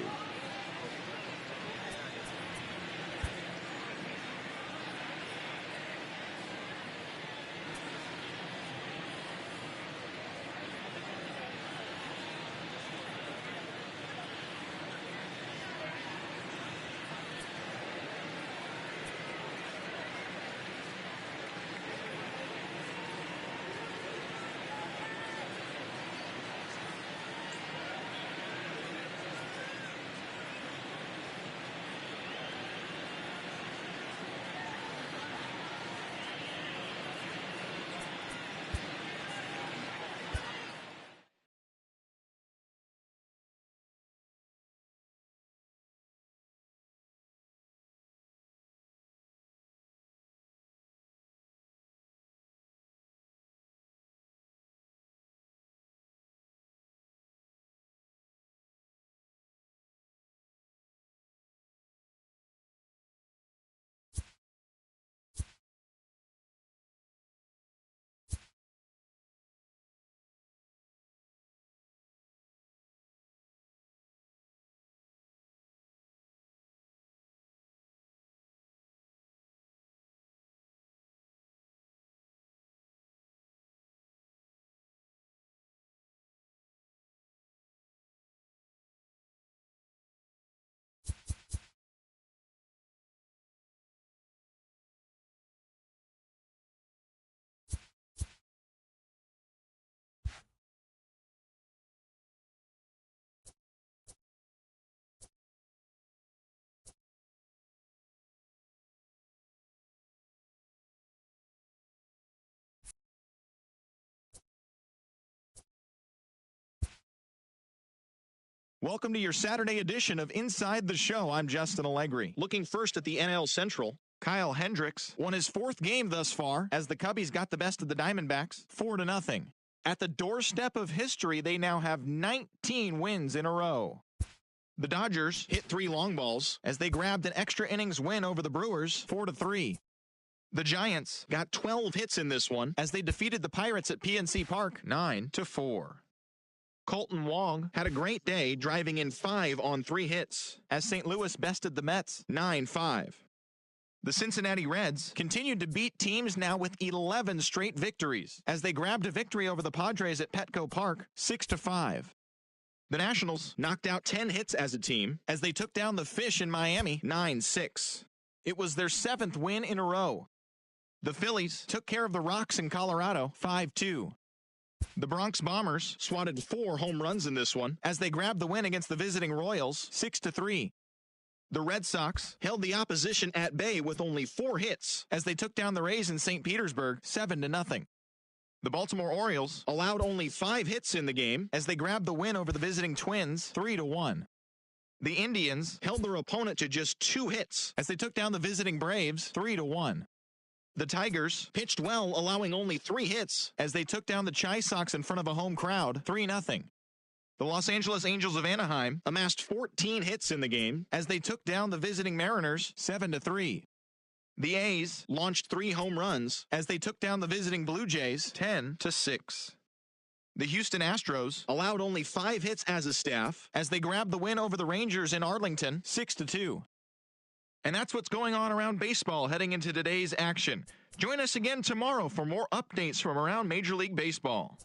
Welcome to your Saturday edition of Inside the Show. I'm Justin Allegri. Looking first at the NL Central, Kyle Hendricks won his 4th game thus far as the Cubbies got the best of the Diamondbacks 4-0. At the doorstep of history, they now have 19 wins in a row. The Dodgers hit 3 long balls as they grabbed an extra innings win over the Brewers 4-3. The Giants got 12 hits in this one as they defeated the Pirates at PNC Park 9-4. Colton Wong had a great day, driving in 5 on 3 hits as St. Louis bested the Mets 9-5. The Cincinnati Reds continued to beat teams now with 11 straight victories as they grabbed a victory over the Padres at Petco Park 6-5. The Nationals knocked out 10 hits as a team as they took down the Fish in Miami 9-6. It was their 7th win in a row. The Phillies took care of the Rocks in Colorado 5-2. The Bronx Bombers swatted 4 home runs in this one as they grabbed the win against the visiting Royals 6-3. The Red Sox held the opposition at bay with only 4 hits as they took down the Rays in St. Petersburg 7-0. The Baltimore Orioles allowed only 5 hits in the game as they grabbed the win over the visiting Twins 3-1. The Indians held their opponent to just 2 hits as they took down the visiting Braves 3-1. The Tigers pitched well, allowing only 3 hits as they took down the Chi Sox in front of a home crowd 3-0. The Los Angeles Angels of Anaheim amassed 14 hits in the game as they took down the visiting Mariners 7-3. The A's launched 3 home runs as they took down the visiting Blue Jays 10-6. The Houston Astros allowed only 5 hits as a staff as they grabbed the win over the Rangers in Arlington 6-2. And that's what's going on around baseball heading into today's action. Join us again tomorrow for more updates from around Major League Baseball.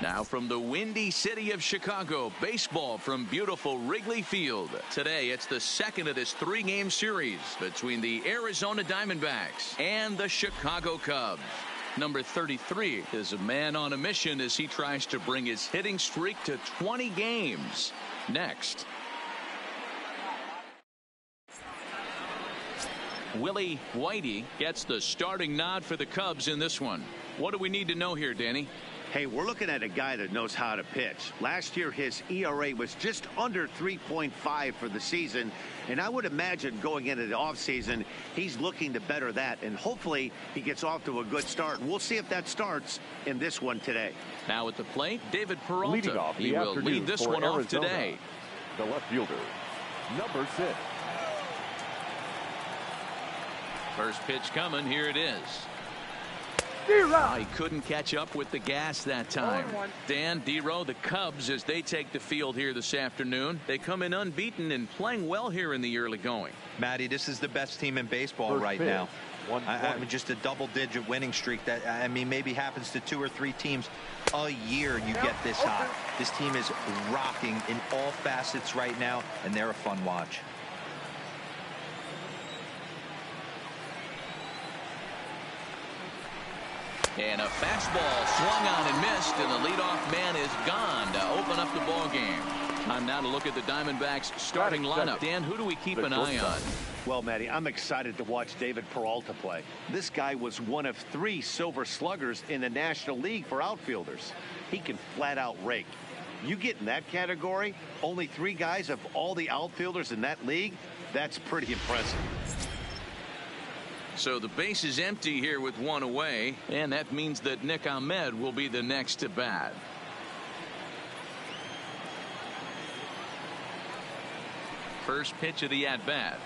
Now from the windy city of Chicago, baseball from beautiful Wrigley Field. Today, it's the second of this three-game series between the Arizona Diamondbacks and the Chicago Cubs. Number 33 is a man on a mission as he tries to bring his hitting streak to 20 games. Next. Willie Whitey gets the starting nod for the Cubs in this one. What do we need to know here, Danny? Hey, we're looking at a guy that knows how to pitch. Last year, his ERA was just under 3.5 for the season. And I would imagine going into the offseason, he's looking to better that. And hopefully he gets off to a good start. We'll see if that starts in this one today. Now at the plate, David Peralta. Leading off he will lead this one off today. The left fielder, number 6. First pitch coming. Here it is. He couldn't catch up with the gas that time. Dan, D-Row, the Cubs, as they take the field here this afternoon, they come in unbeaten and playing well here in the early going. Matty, this is the best team in baseball right now. I mean, just a double-digit winning streak that, I mean, maybe happens to 2 or 3 teams a year. You get this hot. This team is rocking in all facets right now, and they're a fun watch. And a fastball swung on and missed, and the leadoff man is gone to open up the ball game. Time now to look at the Diamondbacks starting lineup. Dan, who do we keep an eye on? Well, Matty, I'm excited to watch David Peralta play. This guy was one of 3 Silver Sluggers in the National League for outfielders. He can flat out rake. You get in that category, only 3 guys of all the outfielders in that league, that's pretty impressive. So the base is empty here with 1 away, and that means that Nick Ahmed will be the next to bat. First pitch of the at-bat.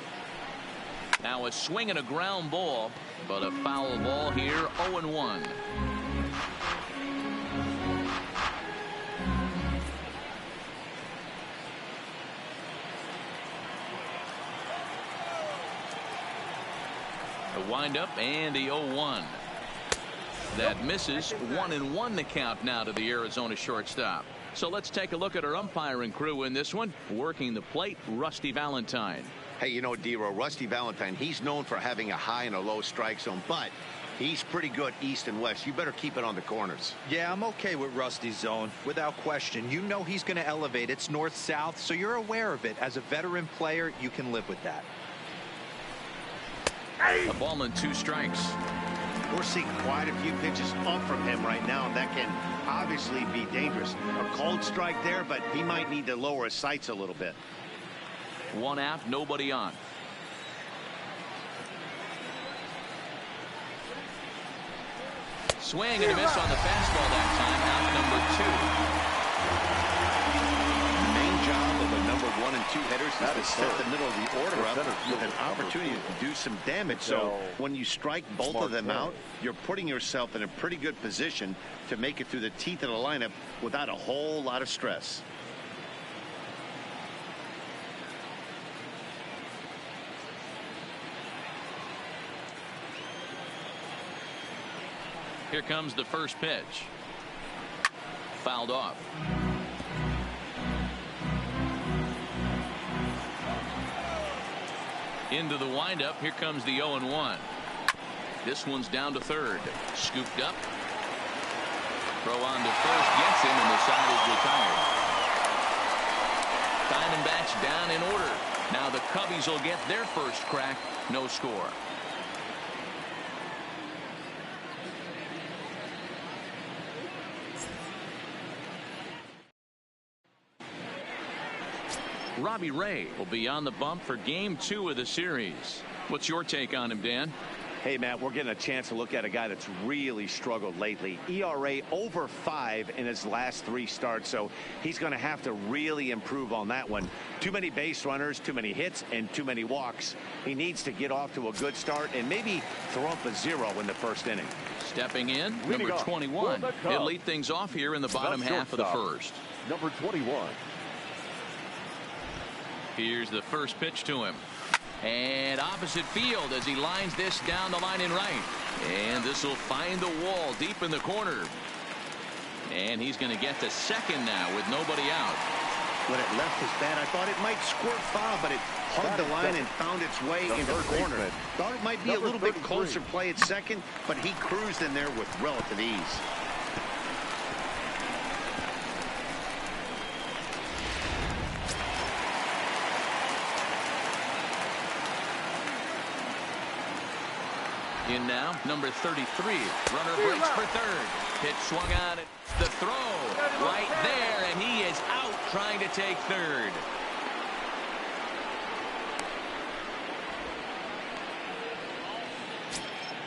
Now a swing and a ground ball, but a foul ball here, 0-1. The windup and the 0-1. That misses. 1-1 the count now to the Arizona shortstop. So let's take a look at our umpiring crew in this one. Working the plate, Rusty Valentine. Hey, you know, D-Row, Rusty Valentine, he's known for having a high and a low strike zone, but he's pretty good east and west. You better keep it on the corners. Yeah, I'm okay with Rusty's zone, without question. You know he's going to elevate. It's north-south, so you're aware of it. As a veteran player, you can live with that. A ball and 2 strikes. We're seeing quite a few pitches up from him right now, and that can obviously be dangerous. A cold strike there, but he might need to lower his sights a little bit. 1 out, nobody on. Swing and a miss on the fastball that time. Out number 2. Number 1 and 2 hitters is to set the middle of the order up with an opportunity to do some damage. So when you strike both of them out, you're putting yourself in a pretty good position to make it through the teeth of the lineup without a whole lot of stress. Here comes the first pitch. Fouled off. Into the windup. Here comes the 0-1. This one's down to third. Scooped up. Throw on to first. Gets him, and the side is retired. Diamondbacks down in order. Now the Cubbies will get their first crack. No score. Robbie Ray will be on the bump for game 2 of the series. What's your take on him, Dan? Hey, Matt, we're getting a chance to look at a guy that's really struggled lately. ERA over 5 in his last 3 starts, so he's going to have to really improve on that one. Too many base runners, too many hits, and too many walks. He needs to get off to a good start and maybe throw up a 0 in the first inning. Stepping in, number 21. He'll lead things off here in the bottom half of the first. Number 21. Here's the first pitch to him. And opposite field as he lines this down the line in right. And this will find the wall deep in the corner. And he's going to get to second now with nobody out. When it left his bat, I thought it might squirt foul, but it hugged the line and found its way into the corner. Thought it might be a little bit closer play at second, but he cruised in there with relative ease. In now, number 33. Runner breaks for third. Pitch swung on. The throw right there, and he is out trying to take third.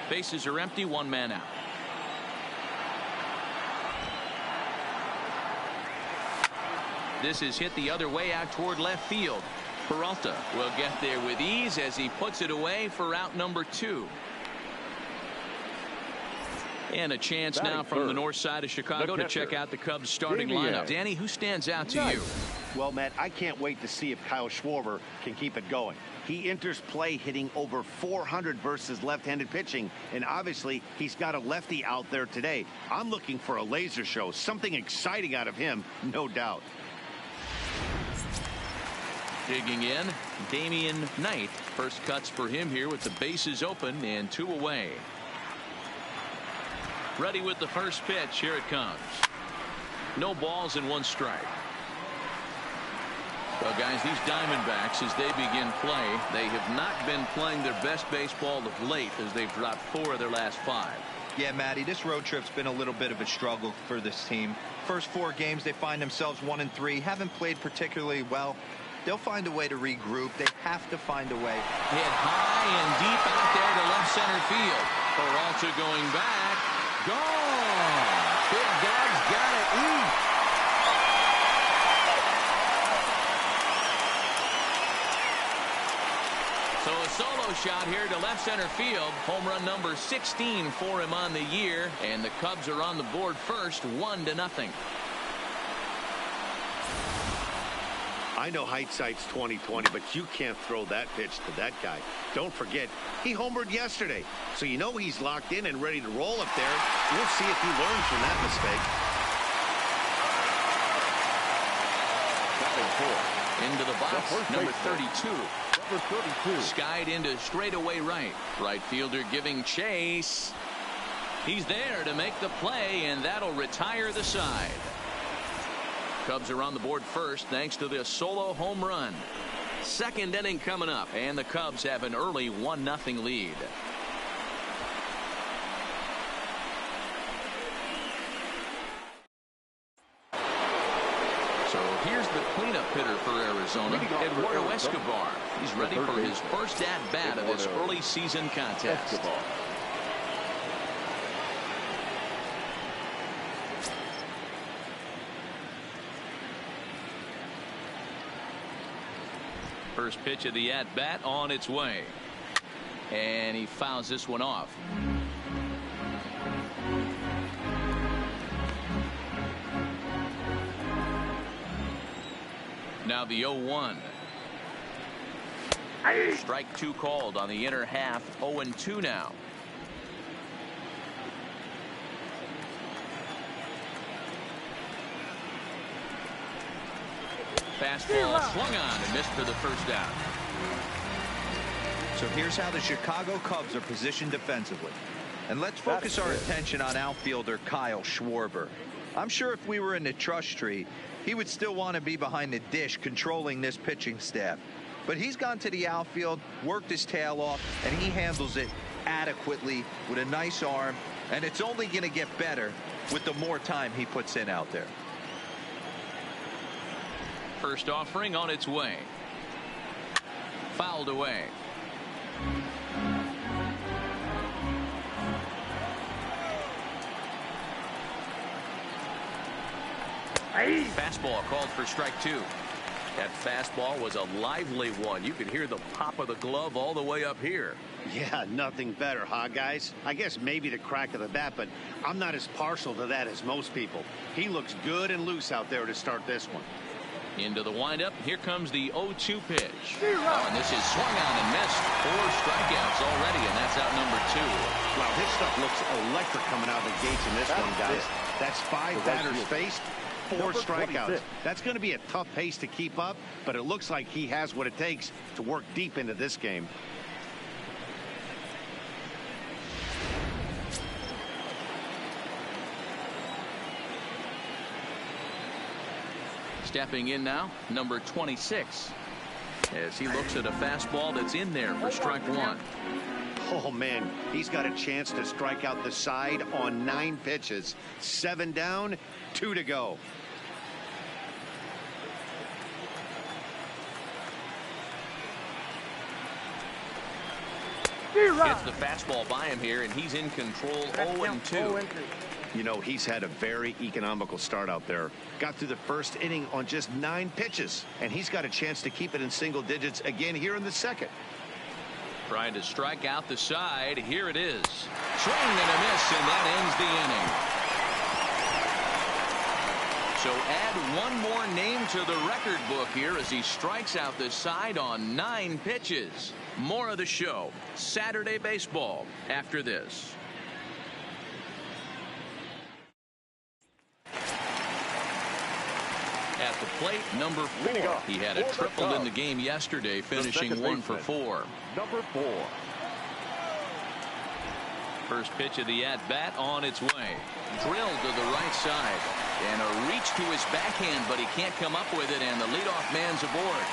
Bases are empty, one man out. This is hit the other way out toward left field. Peralta will get there with ease as he puts it away for out number 2. And a chance now from the north side of Chicago to check out the Cubs starting lineup. Danny, who stands out to you? Well, Matt, I can't wait to see if Kyle Schwarber can keep it going. He enters play hitting over 400 versus left-handed pitching, and obviously he's got a lefty out there today. I'm looking for a laser show, something exciting out of him, no doubt. Digging in, Damian Knight. First cuts for him here with the bases open and 2 away. Ready with the first pitch. Here it comes. No balls and 1 strike. Well, guys, these Diamondbacks, as they begin play, they have not been playing their best baseball of late as they've dropped 4 of their last 5. Yeah, Matty, this road trip's been a little bit of a struggle for this team. First 4 games, they find themselves 1-3. Haven't played particularly well. They'll find a way to regroup. They have to find a way. Hit high and deep out there to left center field. Peralta going back. Gone. Big Dog's got to eat. So a solo shot here to left center field. Home run number 16 for him on the year. And the Cubs are on the board first, 1-0. I know hindsight's 20/20, but you can't throw that pitch to that guy. Don't forget, he homered yesterday, so you know he's locked in and ready to roll up there. We'll see if he learns from that mistake. Into the box, number 32. Number 32. Skied into straightaway right. Right fielder giving chase. He's there to make the play, and that'll retire the side. Cubs are on the board first thanks to this solo home run. Second inning coming up, and the Cubs have an early 1-0 lead. So here's the cleanup hitter for Arizona, Eduardo Escobar. He's ready for his first at-bat of this early season contest. First pitch of the at-bat on its way. And he fouls this one off. Now the 0-1. Strike 2 called on the inner half. 0-2 now. Fastball swung on and missed for the first out. So here's how the Chicago Cubs are positioned defensively. And let's focus our attention on outfielder Kyle Schwarber. I'm sure if we were in the trust tree, he would still want to be behind the dish controlling this pitching staff. But he's gone to the outfield, worked his tail off, and he handles it adequately with a nice arm. And it's only going to get better with the more time he puts in out there. First offering on its way. Fouled away. Fastball called for strike 2. That fastball was a lively one. You could hear the pop of the glove all the way up here. Yeah, nothing better, huh, guys? I guess maybe the crack of the bat, but I'm not as partial to that as most people. He looks good and loose out there to start this one. Into the windup. Here comes the 0-2 pitch. Oh, and this is swung on and missed. 4 strikeouts already, and that's out number 2. Wow, this stuff looks electric coming out of the gates in this one, guys. That's 5 batters faced, 4 strikeouts. That's going to be a tough pace to keep up, but it looks like he has what it takes to work deep into this game. Stepping in now, number 26, as he looks at a fastball that's in there for strike 1. Oh, man, he's got a chance to strike out the side on 9 pitches. 7 down, 2 to go. Gets the fastball by him here, and he's in control. 0-2. You know, he's had a very economical start out there. Got through the first inning on just 9 pitches, and he's got a chance to keep it in single digits again here in the second. Trying to strike out the side. Here it is. Swing and a miss, and that ends the inning. So add one more name to the record book here as he strikes out the side on 9 pitches. More of the show, Saturday Baseball, after this. At the plate, number 4. He had a triple in the game yesterday, finishing 1 for 4. Number 4. First pitch of the at-bat on its way. Drilled to the right side. And a reach to his backhand, but he can't come up with it, and the leadoff man's aboard.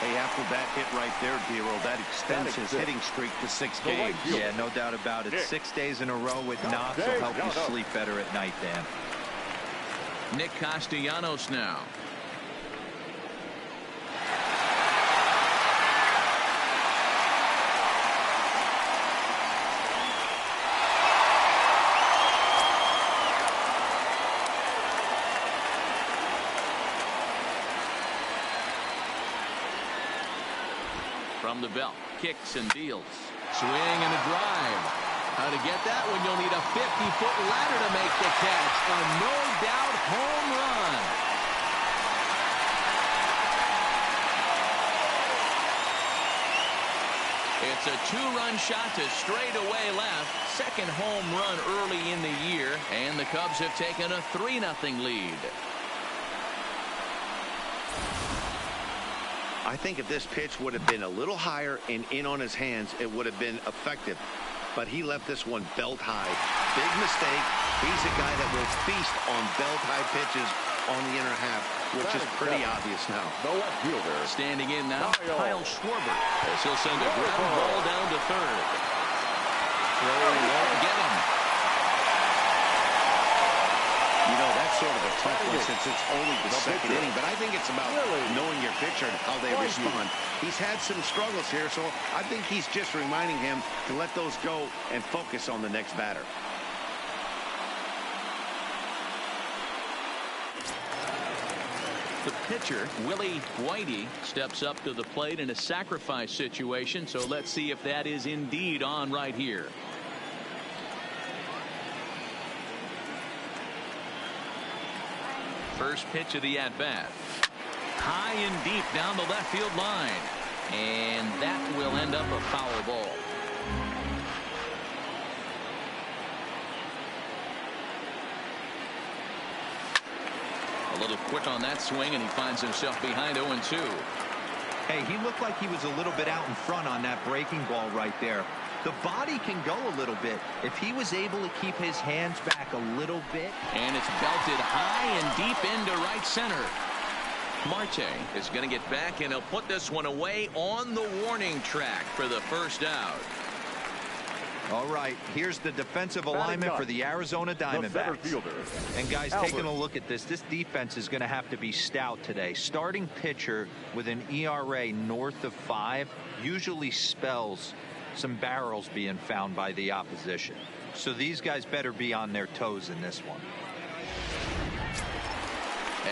Hey, after that hit right there, Dero, that extends his hitting streak to 6 games. Yeah, no doubt about it. 6 days in a row with knocks will help you sleep better at night, Dan. Nick Castellanos now. From the belt, kicks and deals. Swing and a drive. How to get that one? You'll need a 50-foot ladder to make the catch. A no-doubt home run. It's a 2-run shot to straightaway left. Second home run early in the year, and the Cubs have taken a 3-0 lead. I think if this pitch would have been a little higher and in on his hands, it would have been effective. But he left this one belt high. Big mistake. He's a guy that will feast on belt high pitches on the inner half, which is pretty obvious now. Standing in now, Kyle Schwarber, as he'll send a ground ball down to third. Throw won't get him. You know, that's sort of a tough one since it's only the second inning, but I think it's about knowing your pitcher and how they respond. He's had some struggles here, so I think he's just reminding him to let those go and focus on the next batter. The pitcher, Willie Whitey, steps up to the plate in a sacrifice situation, so let's see if that is indeed on right here. First pitch of the at-bat. High and deep down the left field line. And that will end up a foul ball. A little quick on that swing, and he finds himself behind 0-2. Hey, he looked like he was a little bit out in front on that breaking ball right there. The body can go a little bit if he was able to keep his hands back a little bit. And it's belted high and deep into right center. Marte is going to get back, and he'll put this one away on the warning track for the first out. All right, here's the defensive alignment for the Arizona Diamondbacks. And guys, taking a look at this defense is going to have to be stout today. Starting pitcher with an ERA north of 5 usually spells some barrels being found by the opposition. So these guys better be on their toes in this one.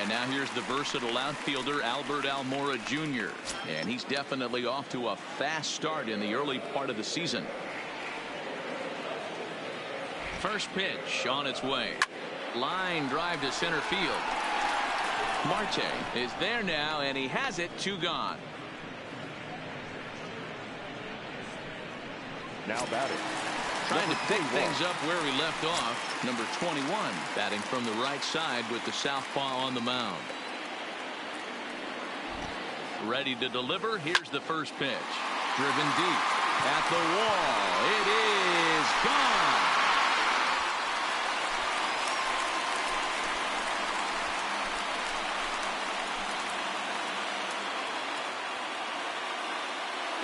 And now here's the versatile outfielder Albert Almora Jr. And he's definitely off to a fast start in the early part of the season. First pitch on its way. Line drive to center field. Marte is there now, and he has it. 2 gone. Now batting, Trying to pick things up where he left off. Number 21 batting from the right side with the southpaw on the mound. Ready to deliver. Here's the first pitch. Driven deep at the wall. It is gone.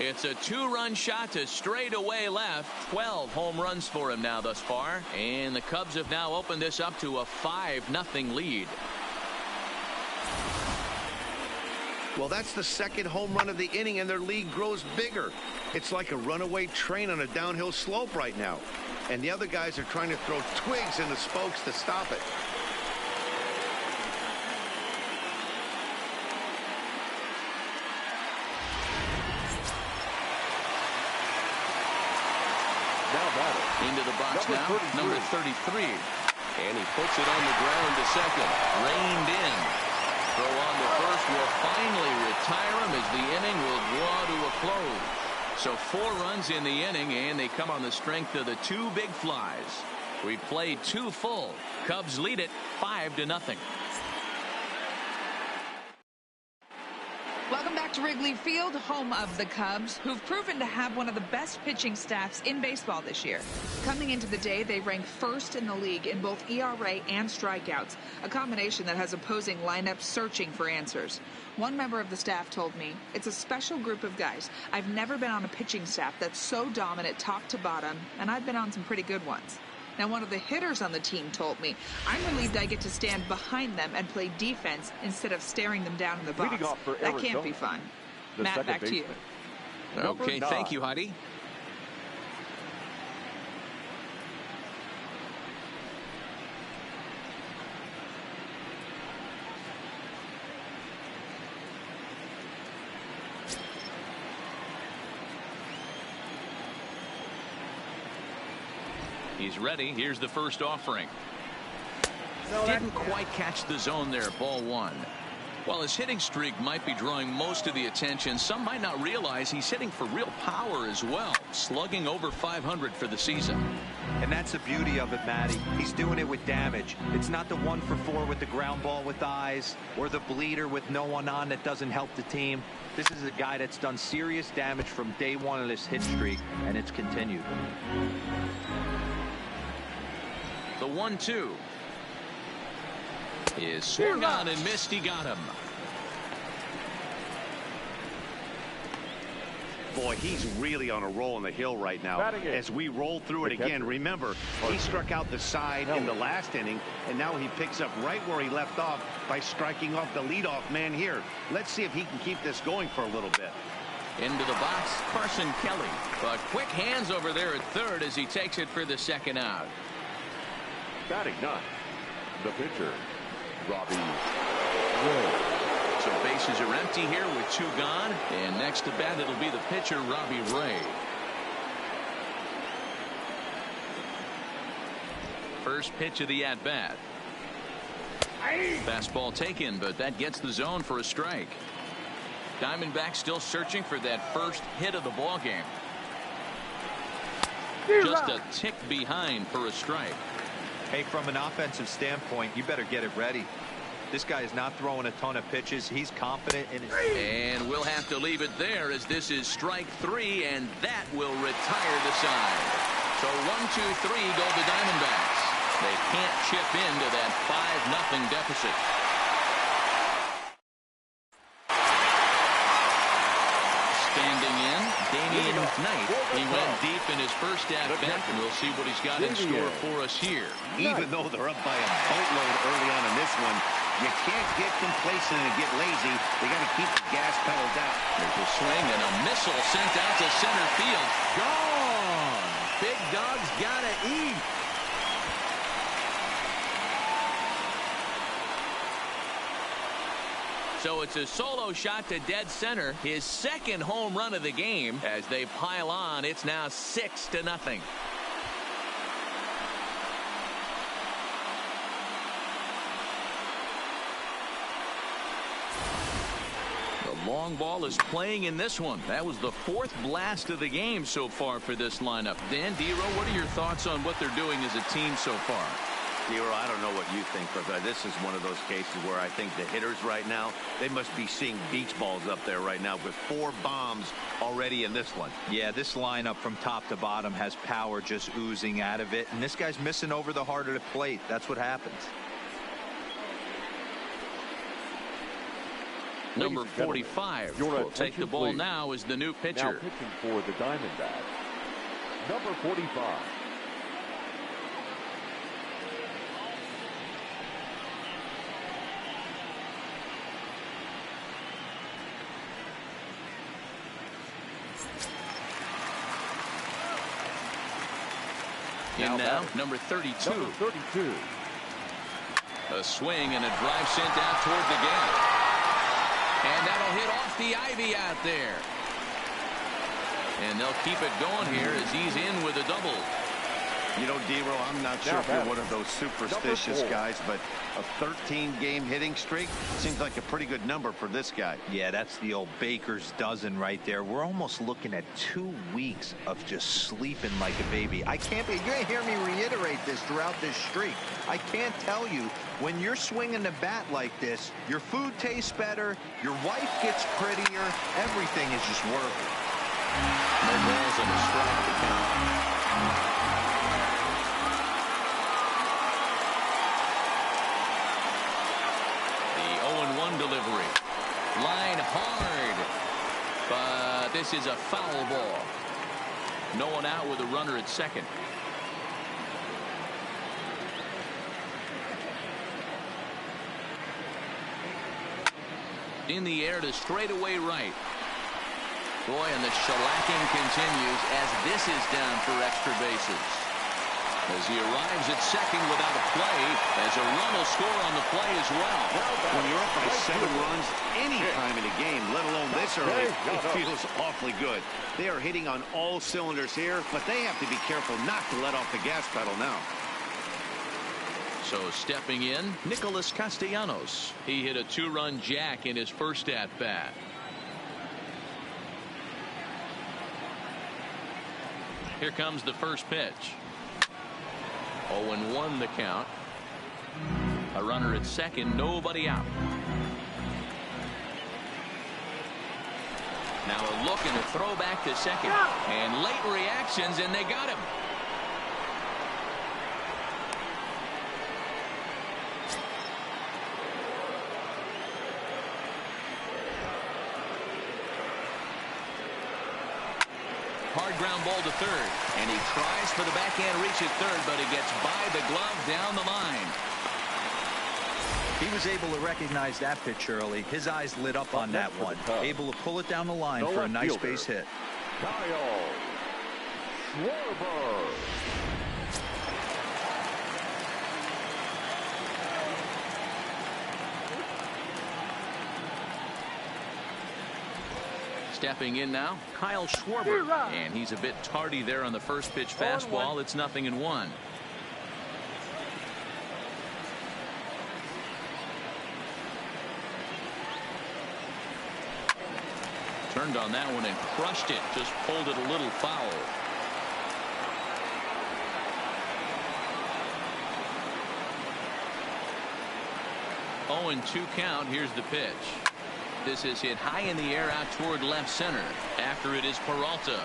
It's a two-run shot to straightaway left. 12 home runs for him now thus far. And the Cubs have now opened this up to a 5-0 lead. Well, that's the second home run of the inning, and their lead grows bigger. It's like a runaway train on a downhill slope right now. And the other guys are trying to throw twigs in the spokes to stop it. Into the box now, number 33. And he puts it on the ground to second. Reined in. Throw on to first will finally retire him as the inning will draw to a close. So 4 runs in the inning, and they come on the strength of the 2 big flies. We played 2 full. Cubs lead it 5-0. Welcome back to Wrigley Field, home of the Cubs, who've proven to have one of the best pitching staffs in baseball this year. Coming into the day, they rank first in the league in both ERA and strikeouts, a combination that has opposing lineups searching for answers. One member of the staff told me, "It's a special group of guys. I've never been on a pitching staff that's so dominant top to bottom, and I've been on some pretty good ones." Now, one of the hitters on the team told me, "I'm relieved I get to stand behind them and play defense instead of staring them down in the box. That can't be fun." Matt, back to you. Okay, thank you, Heidi. He's ready. Here's the first offering. Didn't quite catch the zone there. Ball 1. While his hitting streak might be drawing most of the attention, some might not realize he's hitting for real power as well, slugging over 500 for the season. And that's the beauty of it, Matty. He's doing it with damage. It's not the 1 for 4 with the ground ball with eyes, or the bleeder with no one on that doesn't help the team. This is a guy that's done serious damage from day 1 of this hit streak, and it's continued. The 1-2 is swung on and missed. He got him. Boy, he's really on a roll on the hill right now. As we roll through it again, remember, he struck out the side in the last inning, and now he picks up right where he left off by striking off the leadoff man here. Let's see if he can keep this going for a little bit. Into the box, Carson Kelly. But quick hands over there at third as he takes it for the second out. Batting 9, the pitcher, Robbie Ray. So bases are empty here with 2 gone. And next to bat, it'll be the pitcher, Robbie Ray. First pitch of the at-bat. Fastball taken, but that gets the zone for a strike. Diamondbacks still searching for that first hit of the ball game. Just a tick behind for a strike. Hey, from an offensive standpoint, you better get it ready. This guy is not throwing a ton of pitches. He's confident in his... And we'll have to leave it there as this is strike 3, and that will retire the side. So 1-2-3 go the Diamondbacks. They can't chip into that 5-0 deficit. Standing in, Damian Knight. He went deep in his first at-bat, and we'll see what he's got in store for us here. Even though they're up by a boatload early on in this one, you can't get complacent and get lazy. They got to keep the gas pedal down. There's a swing and a missile sent out to center field. Gone! Big Dog's got to eat. So it's a solo shot to dead center, his second home run of the game. As they pile on, it's now 6-0. The Long ball is playing in this one. That was the 4th blast of the game so far for this lineup. Dan, D-Row, what are your thoughts on what they're doing as a team so far? D-Row, I don't know what you think, but this is one of those cases where I think the hitters right now, they must be seeing beach balls up there right now with 4 bombs already in this one. Yeah, this lineup from top to bottom has power just oozing out of it, and this guy's missing over the heart of the plate. That's what happens. Number 45 will take the ball now as the new pitcher. Now pitching for the Diamondbacks, number 45. In now, number 32. Number 32. A swing and a drive sent out toward the gap. And that'll hit off the ivy out there. And they'll keep it going here as he's in with a double. You know, D-Row, I'm not sure if you're one of those superstitious guys, but a 13-game hitting streak seems like a pretty good number for this guy. Yeah, that's the old baker's dozen right there. We're almost looking at 2 weeks of just sleeping like a baby. You're going to hear me reiterate this throughout this streak. I can't tell you, when you're swinging the bat like this, your food tastes better, your wife gets prettier, everything is just working. No balls in the strike to count. Delivery. Line hard. But this is a foul ball. No one out with a runner at second. In the air to straightaway right. Boy, and the shellacking continues as this is down for extra bases. As he arrives at second without a play, as a run will score on the play as well. When you're up by 7 runs any time in a game, let alone this early, it feels awfully good. They are hitting on all cylinders here, but they have to be careful not to let off the gas pedal now. So stepping in, Nicholas Castellanos. He hit a 2-run jack in his first at-bat. Here comes the first pitch. 0-1 the count. A runner at second, nobody out. Now a look and a throw back to second. And late reactions, and they got him. Hard ground ball to third, and he tries for the backhand reach at third, but it gets by the glove down the line. He was able to recognize that pitch early. His eyes lit up on that one. Able to pull it down the line for a nice base hit. Kyle Schwarber. Stepping in now, Kyle Schwarber, and he's a bit tardy there on the first pitch fastball. It's 0-1. Turned on that one and crushed it, just pulled it a little foul. Oh, and 2 count. Here's the pitch. This is hit high in the air out toward left center. After it is Peralta.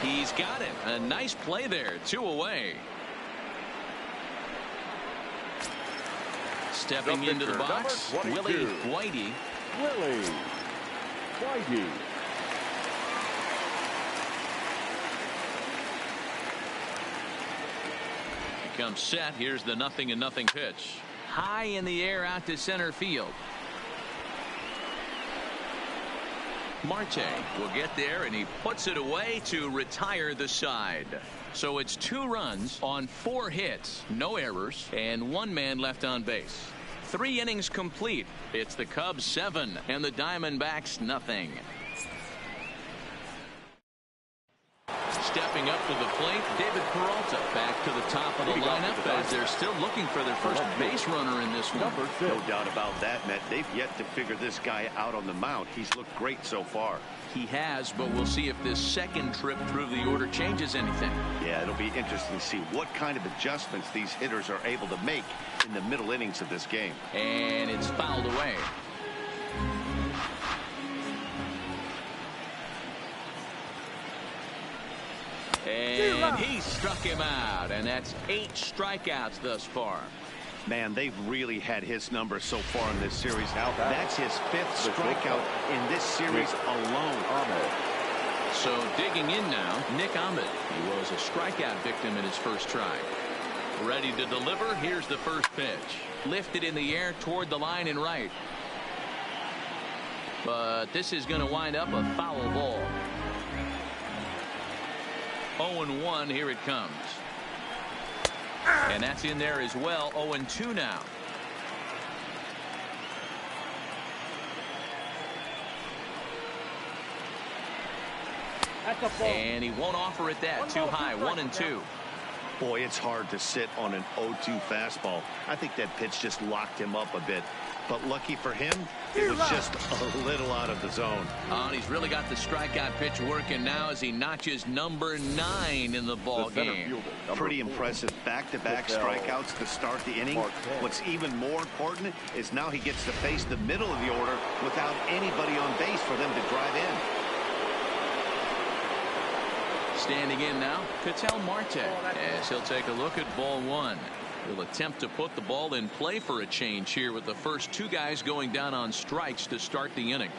He's got it. A nice play there. 2 away. Stepping into the box, Willie Whitey. Willie Whitey. He comes set. Here's the 0-0 pitch. High in the air out to center field. Marte will get there, and he puts it away to retire the side. So it's 2 runs on 4 hits, no errors, and 1 man left on base. 3 innings complete. It's the Cubs 7 and the Diamondbacks 0. Stepping Stepping up to the plate, David Peralta back to the top of the lineup as they're still looking for their first base runner in this one. No doubt about that, Matt. They've yet to figure this guy out on the mound. He's looked great so far. He has, but we'll see if this second trip through the order changes anything. Yeah, it'll be interesting to see what kind of adjustments these hitters are able to make in the middle innings of this game. And it's fouled away. And he struck him out, and that's 8 strikeouts thus far. Man, they've really had his number so far in this series. That's his 5th strikeout in this series alone. So digging in now, Nick Ahmed. He was a strikeout victim in his first try. Ready to deliver. Here's the first pitch. Lifted in the air toward the line and right. But this is going to wind up a foul ball. 0-1, here it comes. And that's in there as well. 0-2 now. And he won't offer it that. Too high. 1-2. Boy, it's hard to sit on an 0-2 fastball. I think that pitch just locked him up a bit. But lucky for him, it was just a little out of the zone. And he's really got the strikeout pitch working now as he notches number 9 in the ball game. Pretty impressive back-to-back strikeouts to start the inning. What's even more important is now he gets to face the middle of the order without anybody on base for them to drive in. Standing in now, Ketel Marte, as he'll take a look at ball 1. He'll attempt to put the ball in play for a change here with the first 2 guys going down on strikes to start the inning.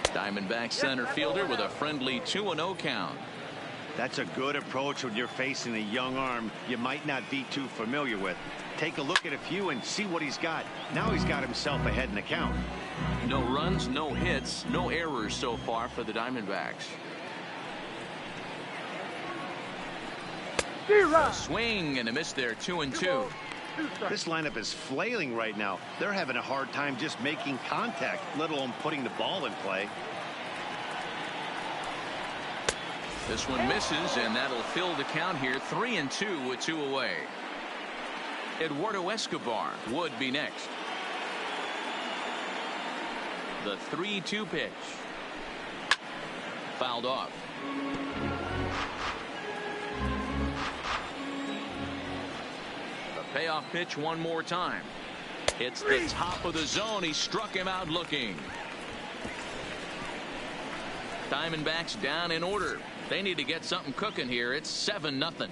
Diamondback center fielder with a friendly 2-0 count. That's a good approach when you're facing a young arm you might not be too familiar with. Take a look at a few and see what he's got. Now he's got himself ahead in the count. No runs, no hits, no errors so far for the Diamondbacks. A swing and a miss there. 2-2. This lineup is flailing right now. They're having a hard time just making contact, let alone putting the ball in play. This one misses, and that'll fill the count here. 3-2 with 2 away. Eduardo Escobar would be next. The 3-2 pitch. Fouled off. Payoff pitch one more time. It's the top of the zone. He struck him out looking. Diamondbacks down in order. They need to get something cooking here. It's 7-0.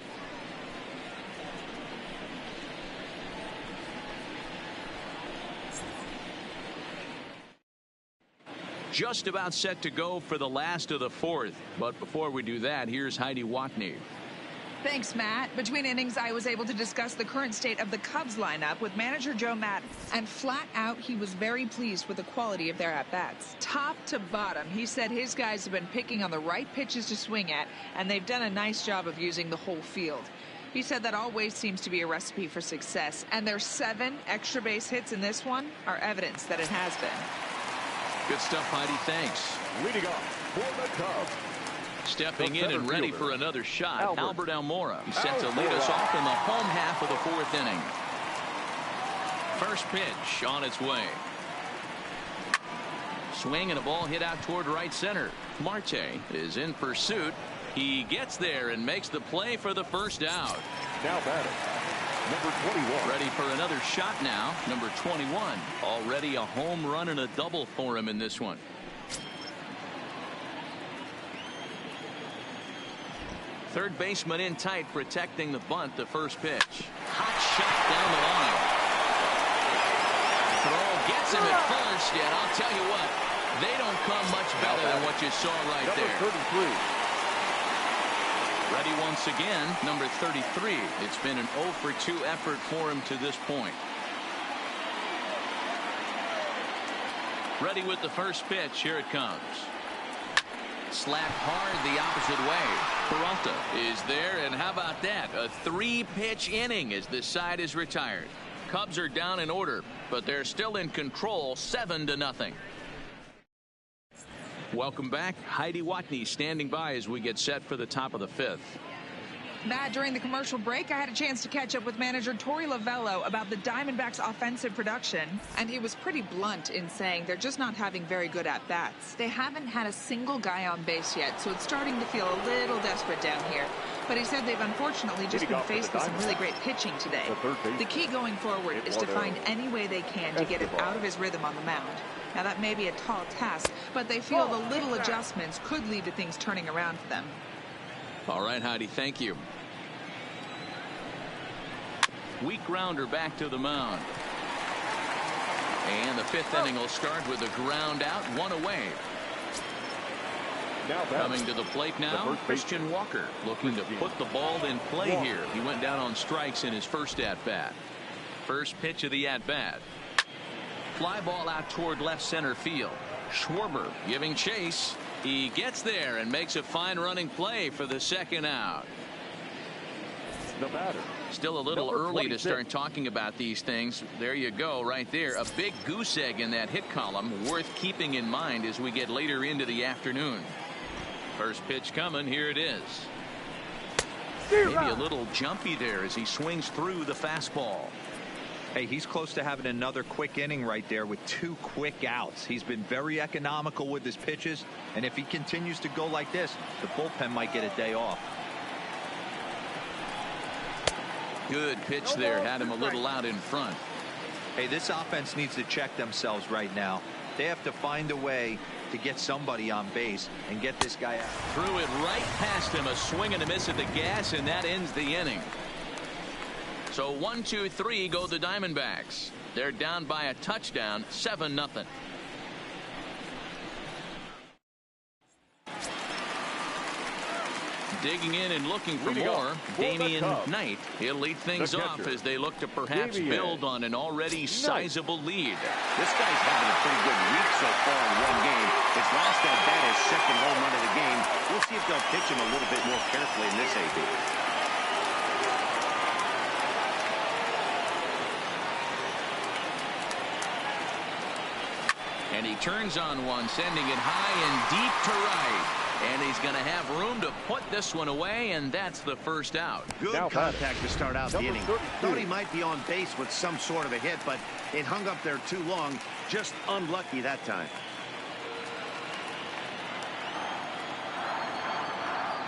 Just about set to go for the last of the 4th. But before we do that, here's Heidi Watney. Thanks, Matt. Between innings, I was able to discuss the current state of the Cubs lineup with manager Joe Maddon. And flat out, he was very pleased with the quality of their at-bats. Top to bottom, he said his guys have been picking on the right pitches to swing at, and they've done a nice job of using the whole field. He said that always seems to be a recipe for success, and their 7 extra base hits in this one are evidence that it has been. Good stuff, Heidi. Thanks. Leading off for the Cubs. Stepping in and ready for another shot, Albert Almora, set to lead us off in the home half of the 4th inning. First pitch on its way. Swing and a ball hit out toward right center. Marte is in pursuit. He gets there and makes the play for the first out. Now batting, number 21. Ready for another shot now, number 21. Already a home run and a double for him in this one. Third baseman in tight, protecting the bunt. The first pitch. Hot shot down the line. Throw gets him at first, and I'll tell you what, they don't come much better than what you saw right there. Number 33. Ready once again, number 33. It's been an 0 for 2 effort for him to this point. Ready with the first pitch. Here it comes. Slapped hard the opposite way. Peralta is there, and how about that? A 3-pitch inning as this side is retired. Cubs are down in order, but they're still in control, 7-0. Welcome back. Heidi Watney standing by as we get set for the top of the 5th. Matt, during the commercial break, I had a chance to catch up with manager Torey Lovello about the Diamondbacks' offensive production, and he was pretty blunt in saying they're just not having very good at-bats. They haven't had a single guy on base yet, so it's starting to feel a little desperate down here. But he said they've unfortunately just been faced with some really great pitching today. The key going forward is to find any way they can to get him out of his rhythm on the mound. Now, that may be a tall task, but they feel the little adjustments could lead to things turning around for them. All right, Heidi, thank you. Weak grounder back to the mound. And the 5th inning will start with a ground out, 1 away. Coming to the plate now, Christian Walker looking to put the ball in play here. He went down on strikes in his first at-bat. First pitch of the at-bat. Fly ball out toward left center field. Schwarber giving chase. He gets there and makes a fine running play for the second out. The batter. Still a little early to start talking about these things. There you go, right there. A big goose egg in that hit column, worth keeping in mind as we get later into the afternoon. First pitch coming. Here it is. Maybe a little jumpy there as he swings through the fastball. Hey, he's close to having another quick inning right there with 2 quick outs. He's been very economical with his pitches, and if he continues to go like this, the bullpen might get a day off. Good pitch there. Had him a little out in front. Hey, this offense needs to check themselves right now. They have to find a way to get somebody on base and get this guy out. Threw it right past him. A swing and a miss at the gas, and that ends the inning. So 1, 2, 3 go the Diamondbacks. They're down by a touchdown, 7-0. Digging in and looking for more, Damian Knight. He'll lead things off as they look to perhaps build on an already sizable lead. This guy's having a pretty good week so far in one game. His last at-bat is second home run of the game. We'll see if they'll pitch him a little bit more carefully in this AB. And he turns on one, sending it high and deep to right. And he's going to have room to put this one away, and that's the first out. Good contact to start out the inning. Thought he might be on base with some sort of a hit, but it hung up there too long. Just unlucky that time.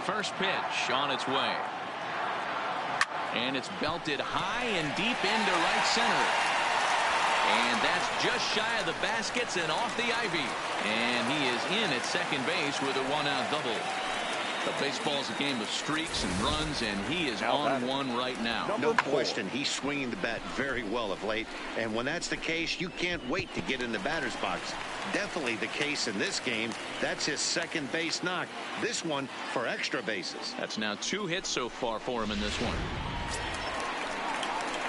First pitch on its way. And it's belted high and deep into right center. And that's just shy of the baskets and off the ivy. And he is in at second base with a 1-out double. But baseball's a game of streaks and runs, and he is on one right now. No question, he's swinging the bat very well of late. And when that's the case, you can't wait to get in the batter's box. Definitely the case in this game. That's his second base knock. This one for extra bases. That's now 2 hits so far for him in this one.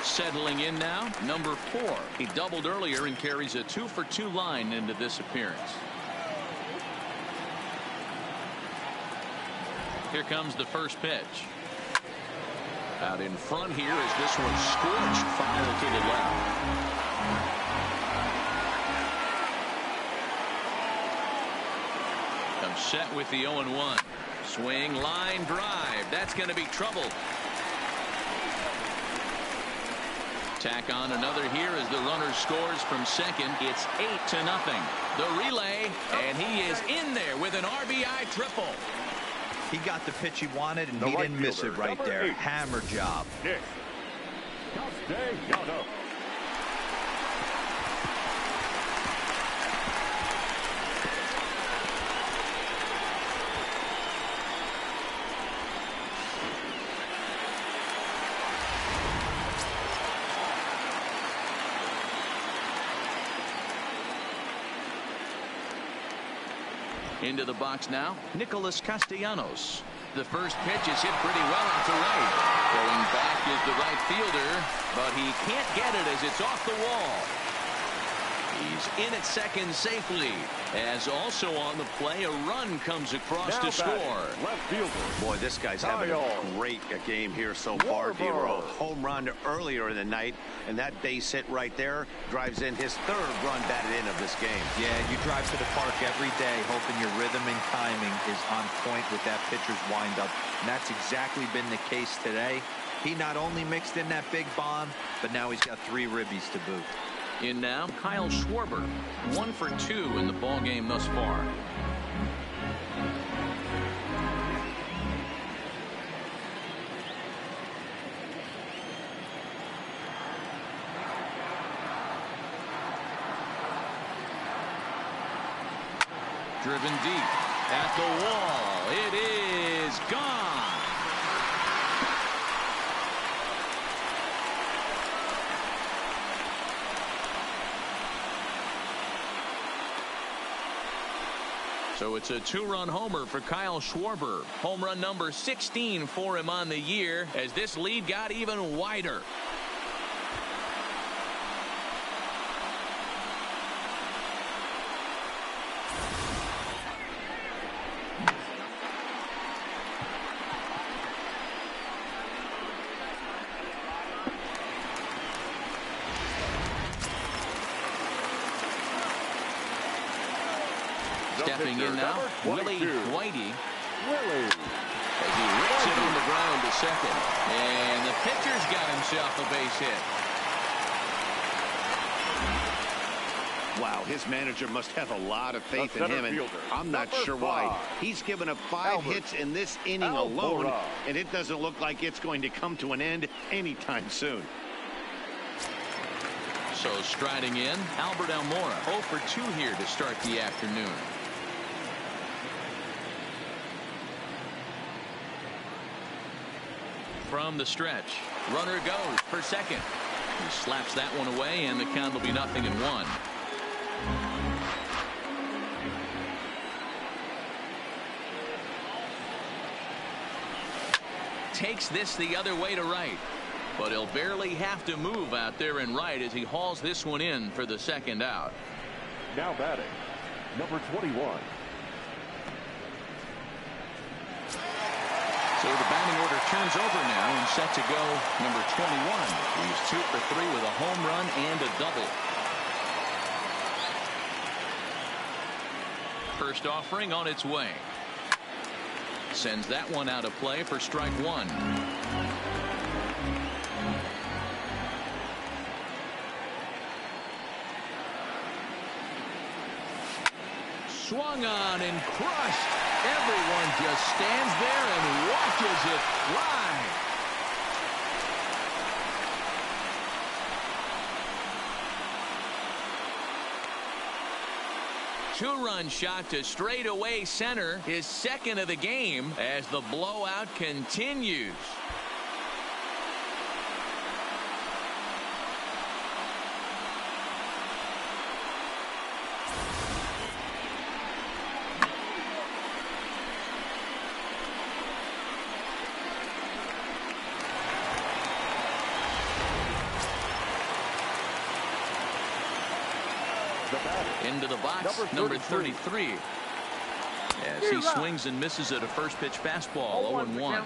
Settling in now, number 4. He doubled earlier and carries a 2-for-2 line into this appearance. Here comes the first pitch. Out in front here as this one scorched foul to the left. Comes set with the 0-1. Swing, line drive. That's going to be trouble. Tack on another here as the runner scores from second. It's 8-0. The relay, and he is in there with an RBI triple. He got the pitch he wanted, and he didn't miss it right there. Hammer job. Into the box now, Nicholas Castellanos. The first pitch is hit pretty well out to right. Going back is the right fielder, but he can't get it as it's off the wall. He's in at second safely. As also on the play, a run comes across to score. Left fielder. Boy, this guy's having a great game here so far. Gave her a home run earlier in the night, and that base hit right there drives in his third run batted in of this game. Yeah, you drive to the park every day hoping your rhythm and timing is on point with that pitcher's windup, and that's exactly been the case today. He not only mixed in that big bomb, but now he's got 3 ribbies to boot. In now, Kyle Schwarber, 1 for 2 in the ball game thus far. Driven deep at the wall. It is gone. So it's a 2-run homer for Kyle Schwarber. Home run number 16 for him on the year as this lead got even wider. Stepping in now, Willie Whitey. As he rips it on the ground to second. And the pitcher's got himself a base hit. Wow, his manager must have a lot of faith in him, and I'm not sure why. He's given up 5 hits in this inning alone, and it doesn't look like it's going to come to an end anytime soon. So striding in, Albert Almora, 0 for 2 here to start the afternoon. From the stretch, runner goes for second. He slaps that one away, and the count will be 0-1. Takes this the other way to right, but he'll barely have to move out there in right as he hauls this one in for the second out. Now batting, number 21. So the batting order turns over now and set to go number 21. He's 2 for 3 with a home run and a double. First offering on its way. Sends that one out of play for strike 1. Swung on and crushed. Everyone just stands there and watches it fly. Two-run shot to straightaway center, his second of the game as the blowout continues. Into the box, number 33. As he swings and misses at a first pitch fastball, 0-1.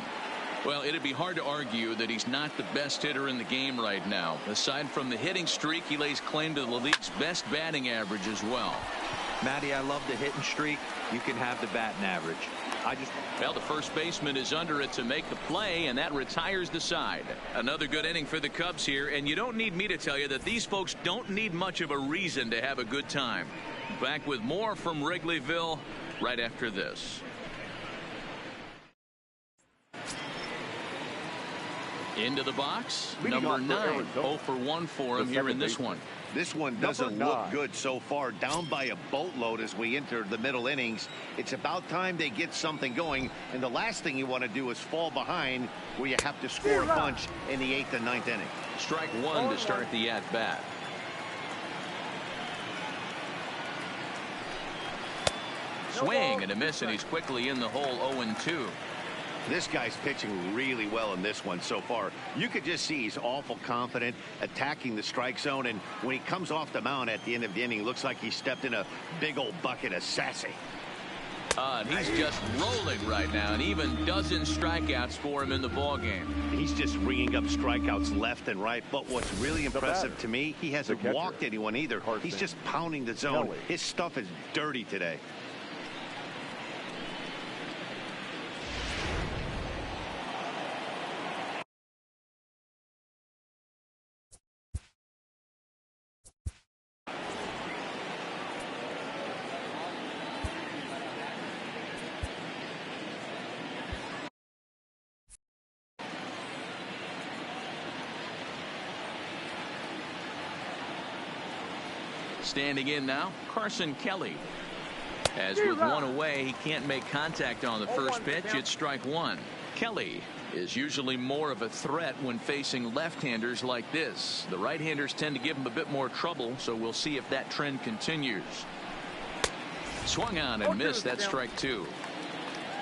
Well, it'd be hard to argue that he's not the best hitter in the game right now. Aside from the hitting streak, he lays claim to the league's best batting average as well. Matty, I love the hitting streak. You can have the batting average. Well, the first baseman is under it to make the play, and that retires the side. Another good inning for the Cubs here, and you don't need me to tell you that these folks don't need much of a reason to have a good time. Back with more from Wrigleyville right after this. Into the box, number 9. 0 for 1 for him here in this one. This one doesn't look good so far. Down by a boatload as we enter the middle innings. It's about time they get something going. And the last thing you want to do is fall behind where you have to score a bunch in the 8th and 9th inning. Strike 1 to start the at-bat. Swing and a miss, and he's quickly in the hole. 0-2. This guy's pitching really well in this one so far. You could just see he's awful confident attacking the strike zone, and when he comes off the mound at the end of the inning, looks like he stepped in a big old bucket of sassy. And he's just rolling right now, and even dozens strikeouts for him in the ball game. He's just ringing up strikeouts left and right. But what's really impressive to me, he hasn't walked anyone either. He's just pounding the zone. His stuff is dirty today. Standing in now, Carson Kelly. As with one away, he can't make contact on the first pitch. It's strike one. Kelly is usually more of a threat when facing left-handers like this. The right-handers tend to give him a bit more trouble, so we'll see if that trend continues. Swung on and missed. That's strike two.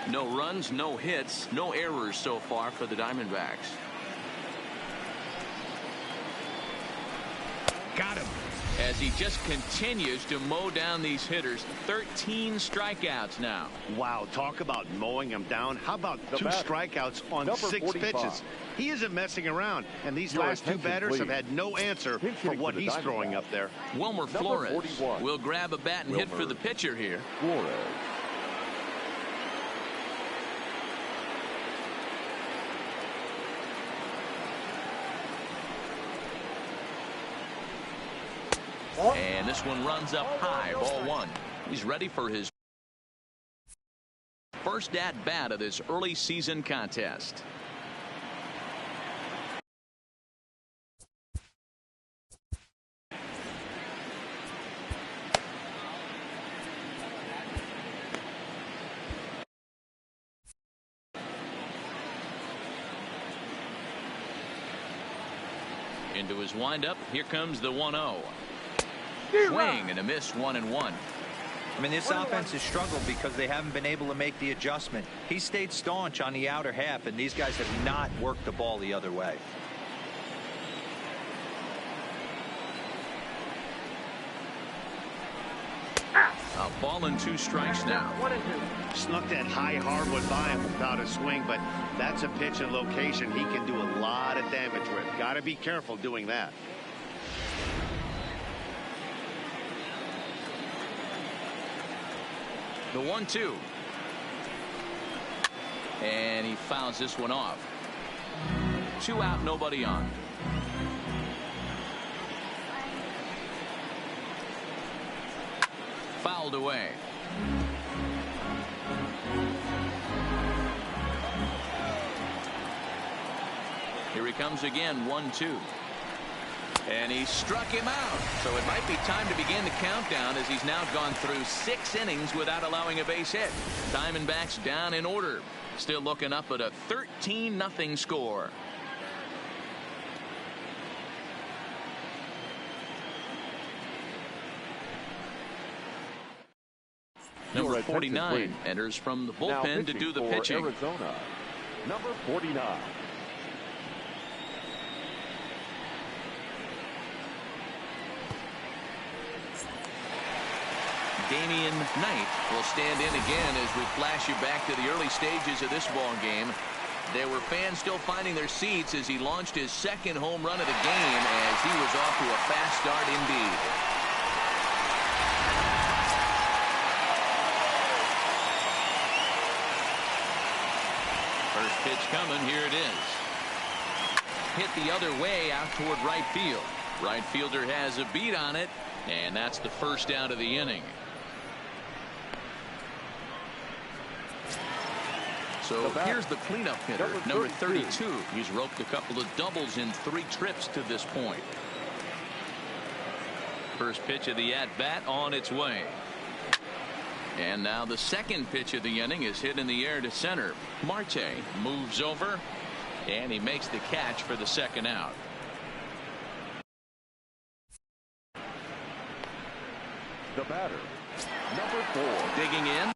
No runs, no hits, no errors so far for the Diamondbacks. Got him. As he just continues to mow down these hitters. 13 strikeouts now. Wow, talk about mowing them down. How about two strikeouts on 6 pitches? He isn't messing around, and these last two batters have had no answer for what he's throwing up there. Wilmer Flores will grab a bat and hit for the pitcher here. And this one runs up high, ball one. He's ready for his first at bat of this early season contest. Into his windup, here comes the 1-0. Swing and a miss, 1-1. I mean, this offense has struggled because they haven't been able to make the adjustment. He stayed staunch on the outer half, and these guys have not worked the ball the other way. A ball and 2 strikes now. Snuck that high hardwood by him without a swing, but that's a pitch and location he can do a lot of damage with. Got to be careful doing that. The 1-2. And he fouls this one off. 2 out, nobody on. Fouled away. Here he comes again, 1-2. And he struck him out. So it might be time to begin the countdown as he's now gone through 6 innings without allowing a base hit. Diamondbacks down in order. Still looking up at a 13-0 score. Number 49 enters from the bullpen to do the pitching. Arizona, number 49. Damian Knight will stand in again as we flash you back to the early stages of this ball game. There were fans still finding their seats as he launched his 2nd home run of the game as he was off to a fast start indeed. First pitch coming. Here it is. Hit the other way out toward right field. Right fielder has a beat on it, and that's the first out of the inning. So here's the cleanup hitter, number 32. He's roped a couple of doubles in 3 trips to this point. First pitch of the at-bat on its way. And now the second pitch of the inning is hit in the air to center. Marte moves over, and he makes the catch for the 2nd out. The batter, number 4. Digging in.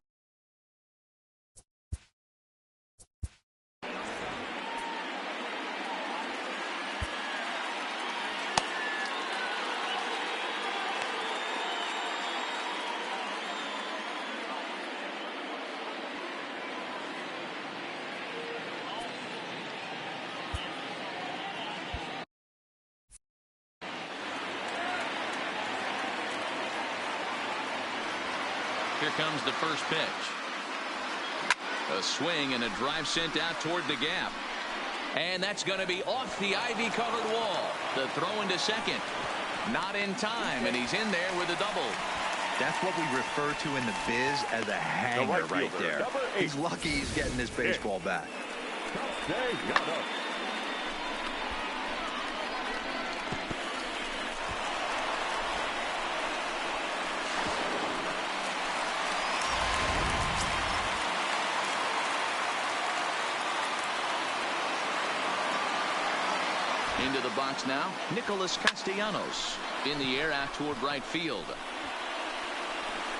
Here comes the first pitch. A swing and a drive sent out toward the gap. And that's going to be off the ivy-covered wall. The throw into second. Not in time, and he's in there with a double. That's what we refer to in the biz as a hanger right there. He's lucky he's getting this baseball back. Into the box now, Nicholas Castellanos in the air out toward right field.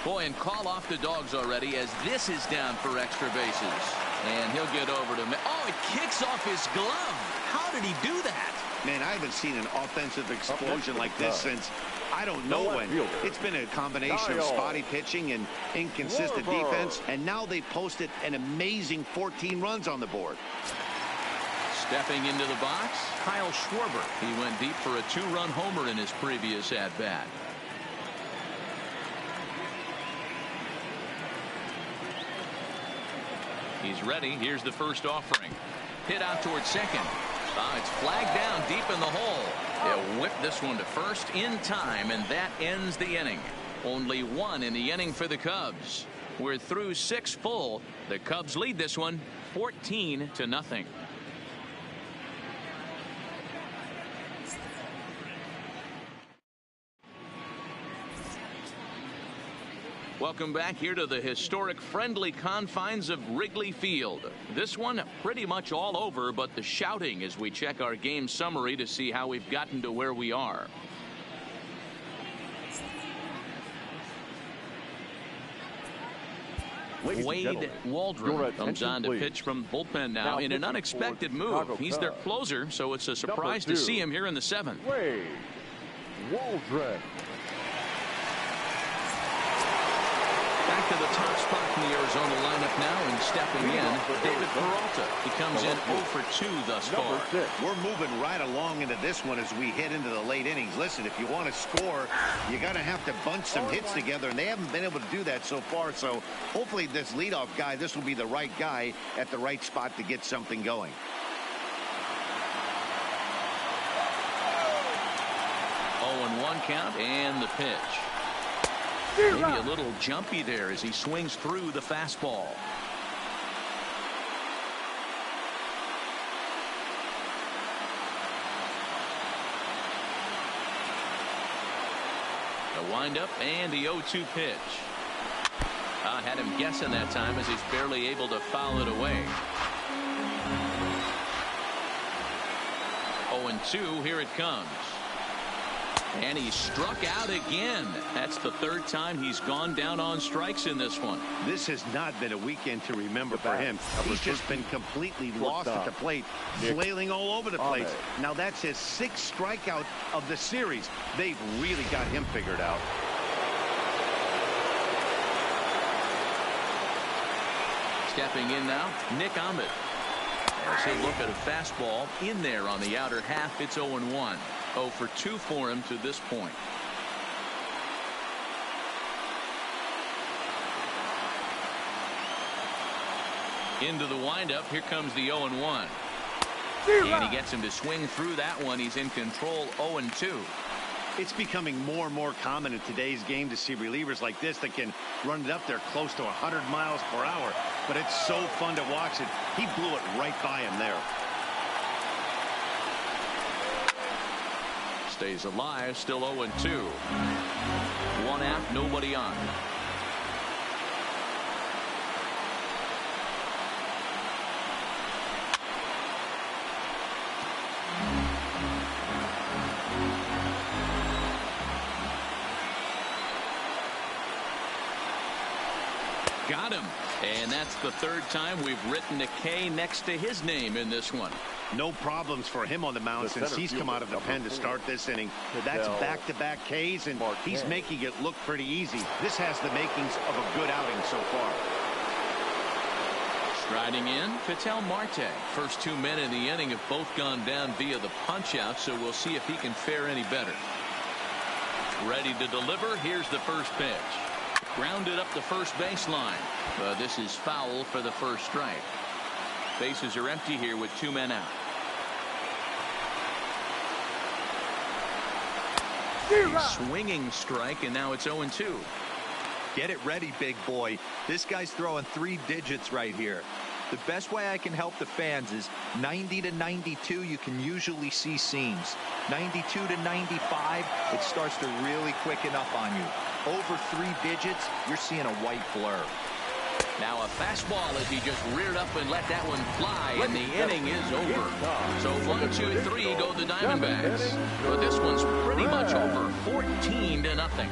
Boy, and call off the dogs already as this is down for extra bases. And he'll get over to... Oh, it kicks off his glove. How did he do that? Man, I haven't seen an offensive explosion like this since I don't know when. It's been a combination of spotty pitching and inconsistent defense. And now they posted an amazing 14 runs on the board. Stepping into the box, Kyle Schwarber. He went deep for a 2-run homer in his previous at-bat. He's ready. Here's the first offering. Hit out towards second. It's flagged down deep in the hole. He'll whip this one to first in time, and that ends the inning. Only one in the inning for the Cubs. We're through 6 full. The Cubs lead this one 14-0. Welcome back here to the historic friendly confines of Wrigley Field. This one pretty much all over, but the shouting as we check our game summary to see how we've gotten to where we are. Wade Waldron comes on to pitch from bullpen now in an unexpected move. He's their closer, so it's a surprise to see him here in the 7th. Wade Waldron. Back to the top spot in the Arizona lineup now, and stepping in, David Peralta. He comes in 0 for 2 thus far. We're moving right along into this one as we head into the late innings. Listen, if you want to score, you got to have to bunch some hits together, and they haven't been able to do that so far. So hopefully this leadoff guy, this will be the right guy at the right spot to get something going. Oh, 1 count, and the pitch. Maybe a little jumpy there as he swings through the fastball. The windup and the 0-2 pitch. Had him guessing that time as he's barely able to foul it away. 0-2, here it comes. And he struck out again. That's the 3rd time he's gone down on strikes in this one. This has not been a weekend to remember for him. He's just been completely lost at the plate, flailing all over the place. Now that's his 6th strikeout of the series. They've really got him figured out. Stepping in now, Nick Ahmed. As he'll look at a fastball in there on the outer half, it's 0-1. 0 for 2 for him to this point. Into the windup. Here comes the 0-1. And he gets him to swing through that one. He's in control. 0-2. It's becoming more and more common in today's game to see relievers like this that can run it up there close to 100 miles per hour. But it's so fun to watch it. He blew it right by him there. Stays alive, still 0-2. 1 out, nobody on. Got him. And that's the 3rd time we've written a K next to his name in this one. No problems for him on the mound since he's come out of the pen to start this inning. That's back-to-back Ks, and he's making it look pretty easy. This has the makings of a good outing so far. Striding in, Ketel Marte. First 2 men in the inning have both gone down via the punch-out, so we'll see if he can fare any better. Ready to deliver. Here's the first pitch. Grounded up the first baseline. This is foul for the first strike. Bases are empty here with 2 men out. A swinging strike, and now it's 0-2. Get it ready, big boy. This guy's throwing 3 digits right here. The best way I can help the fans is 90 to 92, you can usually see seams. 92 to 95, it starts to really quicken up on you. Over 3 digits, you're seeing a white blur. Now a fastball as he just reared up and let that one fly, and the inning is over. So 1, 2, 3 go the Diamondbacks. But this one's pretty much over, 14 to nothing.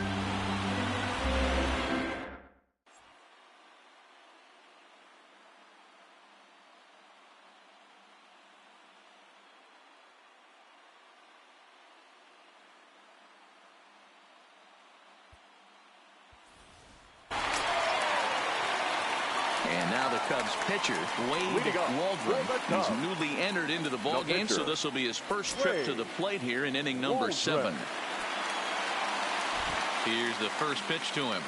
And now the Cubs pitcher, Wade Waldron. He's newly entered into the ball game, so this will be his first trip to the plate here in inning number 7. Here's the first pitch to him.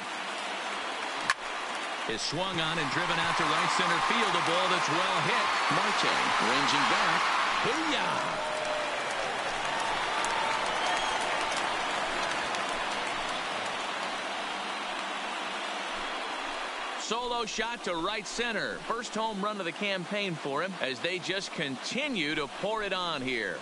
Is swung on and driven out to right center field. A ball that's well hit. Marte ranging back. Booyah! Solo shot to right center. First home run of the campaign for him as they just continue to pour it on here.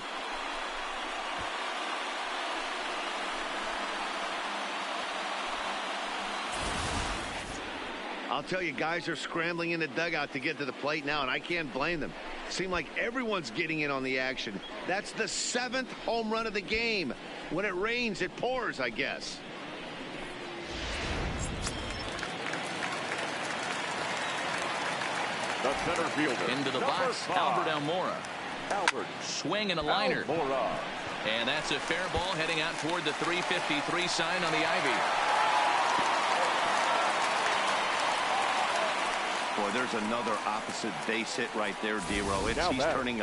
I'll tell you, guys are scrambling in the dugout to get to the plate now, and I can't blame them. Seems like everyone's getting in on the action. That's the 7th home run of the game. When it rains, it pours, I guess. The center fielder. Into the box, 5. Albert Almora. Albert. Swing and a liner. Almora. And that's a fair ball heading out toward the 353 sign on the ivy. Boy, there's another opposite base hit right there, D-Row. He's turning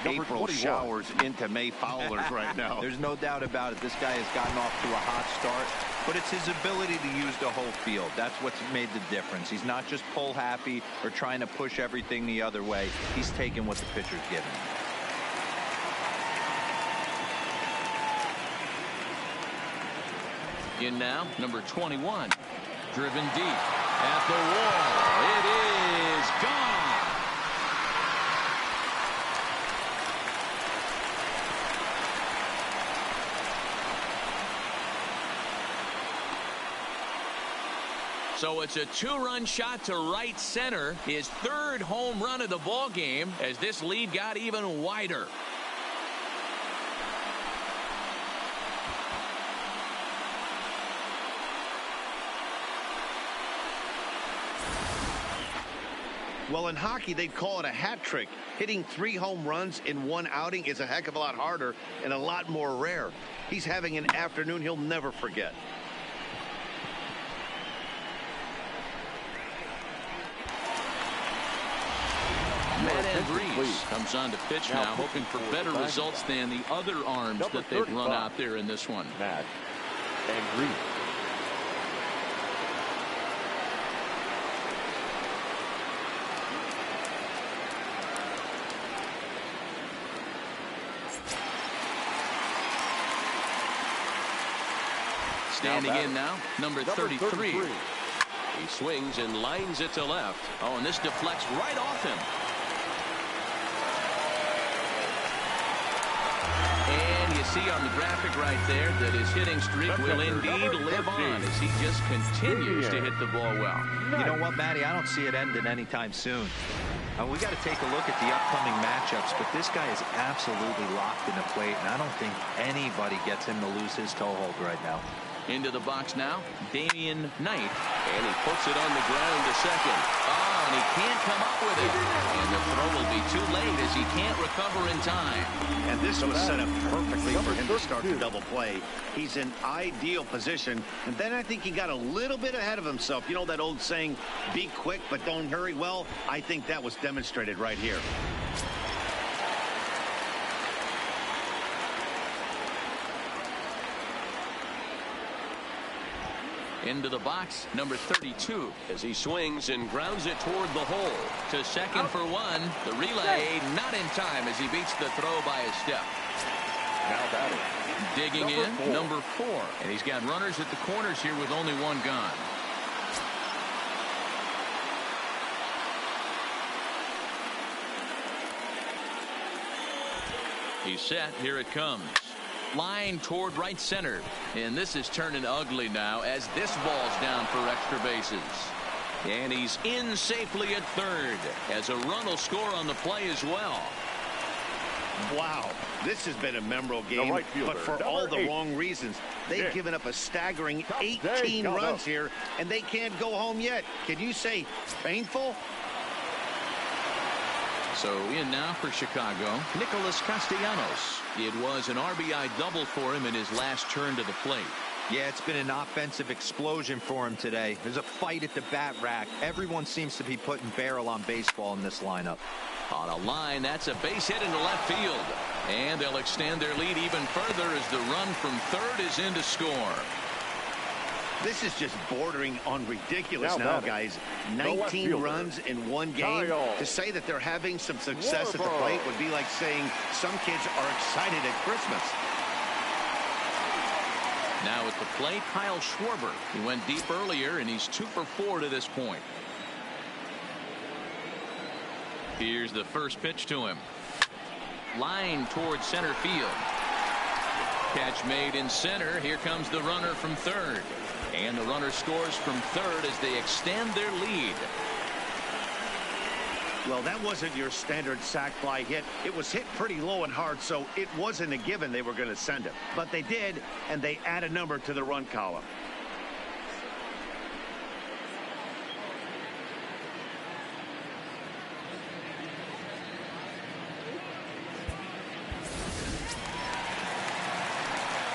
April 21. showers into May foulers right now. There's no doubt about it. This guy has gotten off to a hot start, but it's his ability to use the whole field. That's what's made the difference. He's not just pull happy or trying to push everything the other way. He's taking what the pitcher's giving him. In now, number 21. Driven deep at the wall. It is gone. So it's a 2-run shot to right center. His 3rd home run of the ball game as this lead got even wider. Well, in hockey, they'd call it a hat trick. Hitting 3 home runs in 1 outing is a heck of a lot harder and a lot more rare. He's having an afternoon he'll never forget. Matt Andrees comes on to pitch now, hoping for better results than the other arms that they've run out there in this one. Matt Andrees. Standing in now, number 33. He swings and lines it to left. Oh, and this deflects right off him. And you see on the graphic right there that his hitting streak will indeed live on as he just continues to hit the ball well. You know what, Matty? I don't see it ending anytime soon. We got to take a look at the upcoming matchups, but this guy is absolutely locked in the plate, and I don't think anybody gets him to lose his toehold right now. Into the box now, Damian Knight. And he puts it on the ground to second. Oh, and he can't come up with it. And the throw will be too late as he can't recover in time. And this was set up perfectly for him to start the double play. He's in ideal position. And then I think he got a little bit ahead of himself. You know that old saying, be quick but don't hurry? Well, I think that was demonstrated right here. Into the box, number 32. As he swings and grounds it toward the hole. To second for one. The relay not in time as he beats the throw by a step. Now batting. Digging in, number 4. And he's got runners at the corners here with only one gone. He's set. Here it comes. Line toward right center. And this is turning ugly now as this ball's down for extra bases. And he's in safely at third as a run will score on the play as well. Wow, this has been a memorable game, but for all the wrong reasons. They've given up a staggering 18 runs here, and they can't go home yet. Can you say painful? So in now for Chicago, Nicholas Castellanos. It was an RBI double for him in his last turn to the plate. Yeah, it's been an offensive explosion for him today. There's a fight at the bat rack. Everyone seems to be putting barrel on baseball in this lineup. On a line, that's a base hit into left field. And they'll extend their lead even further as the run from third is in to score. This is just bordering on ridiculous now, guys. 19 runs in one game. To say that they're having some success at the plate would be like saying some kids are excited at Christmas. Now at the plate, Kyle Schwarber. He went deep earlier, and he's 2 for 4 to this point. Here's the first pitch to him. Line towards center field. Catch made in center. Here comes the runner from third. And the runner scores from third as they extend their lead. Well, that wasn't your standard sac fly hit. It was hit pretty low and hard, so it wasn't a given they were going to send it. But they did, and they add a number to the run column.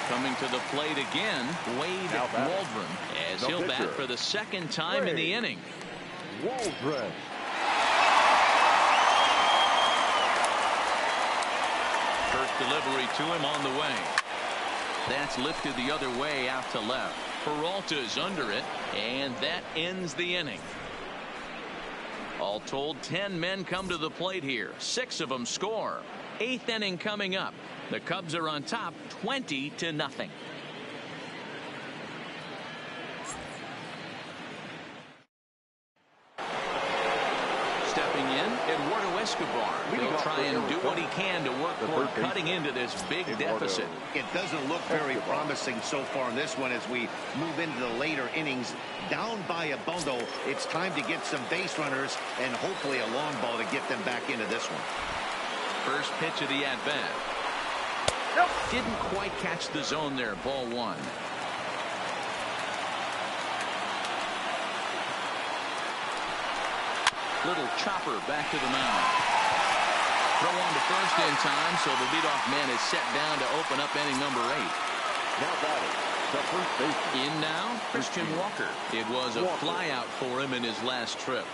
Coming to the plate again, Wade Waldron, as he'll bat for the second time in the inning. Waldron. First delivery to him on the way. That's lifted the other way out to left. Peralta's under it, and that ends the inning. All told, 10 men come to the plate here. 6 of them score. 8th inning coming up. The Cubs are on top 20-0. Stepping in, Eduardo Escobar. He'll try and do what he can to work toward cutting into this big deficit. It doesn't look very promising so far in this one as we move into the later innings. Down by a bundle, it's time to get some base runners and hopefully a long ball to get them back into this one. First pitch of the at-bat. Didn't quite catch the zone there. Ball 1. Little chopper back to the mound. Throw on to first in time, so the leadoff man is set down to open up inning number 8. Now batting, the first baseman. In now, Christian Walker. It was a flyout for him in his last trip.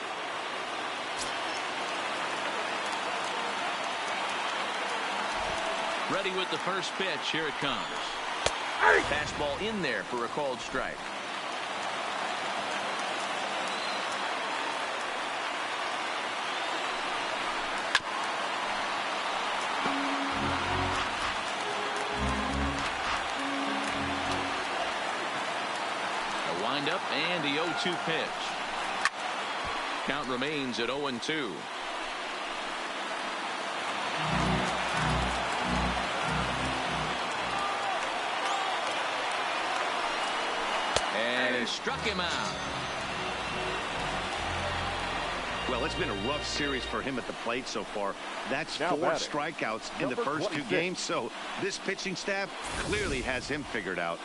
Ready with the first pitch. Here it comes. Fastball in there for a called strike. A windup and the 0-2 pitch. Count remains at 0-2. Struck him out. Well, it's been a rough series for him at the plate so far. That's 4 strikeouts in the first 2 games, so this pitching staff clearly has him figured out.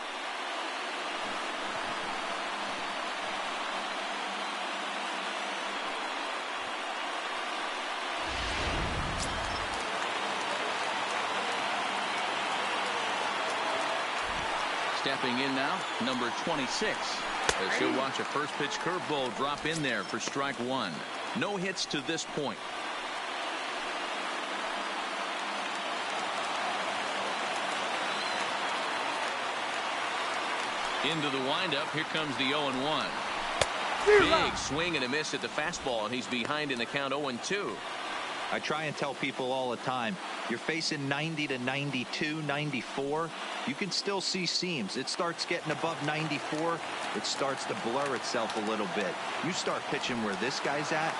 Stepping in now, number 26. As he'll watch a first pitch curveball drop in there for strike 1. No hits to this point. Into the windup. Here comes the 0-1. Big swing and a miss at the fastball, and he's behind in the count 0-2. I try and tell people all the time, you're facing 90 to 92, 94. You can still see seams. It starts getting above 94. It starts to blur itself a little bit. You start pitching where this guy's at,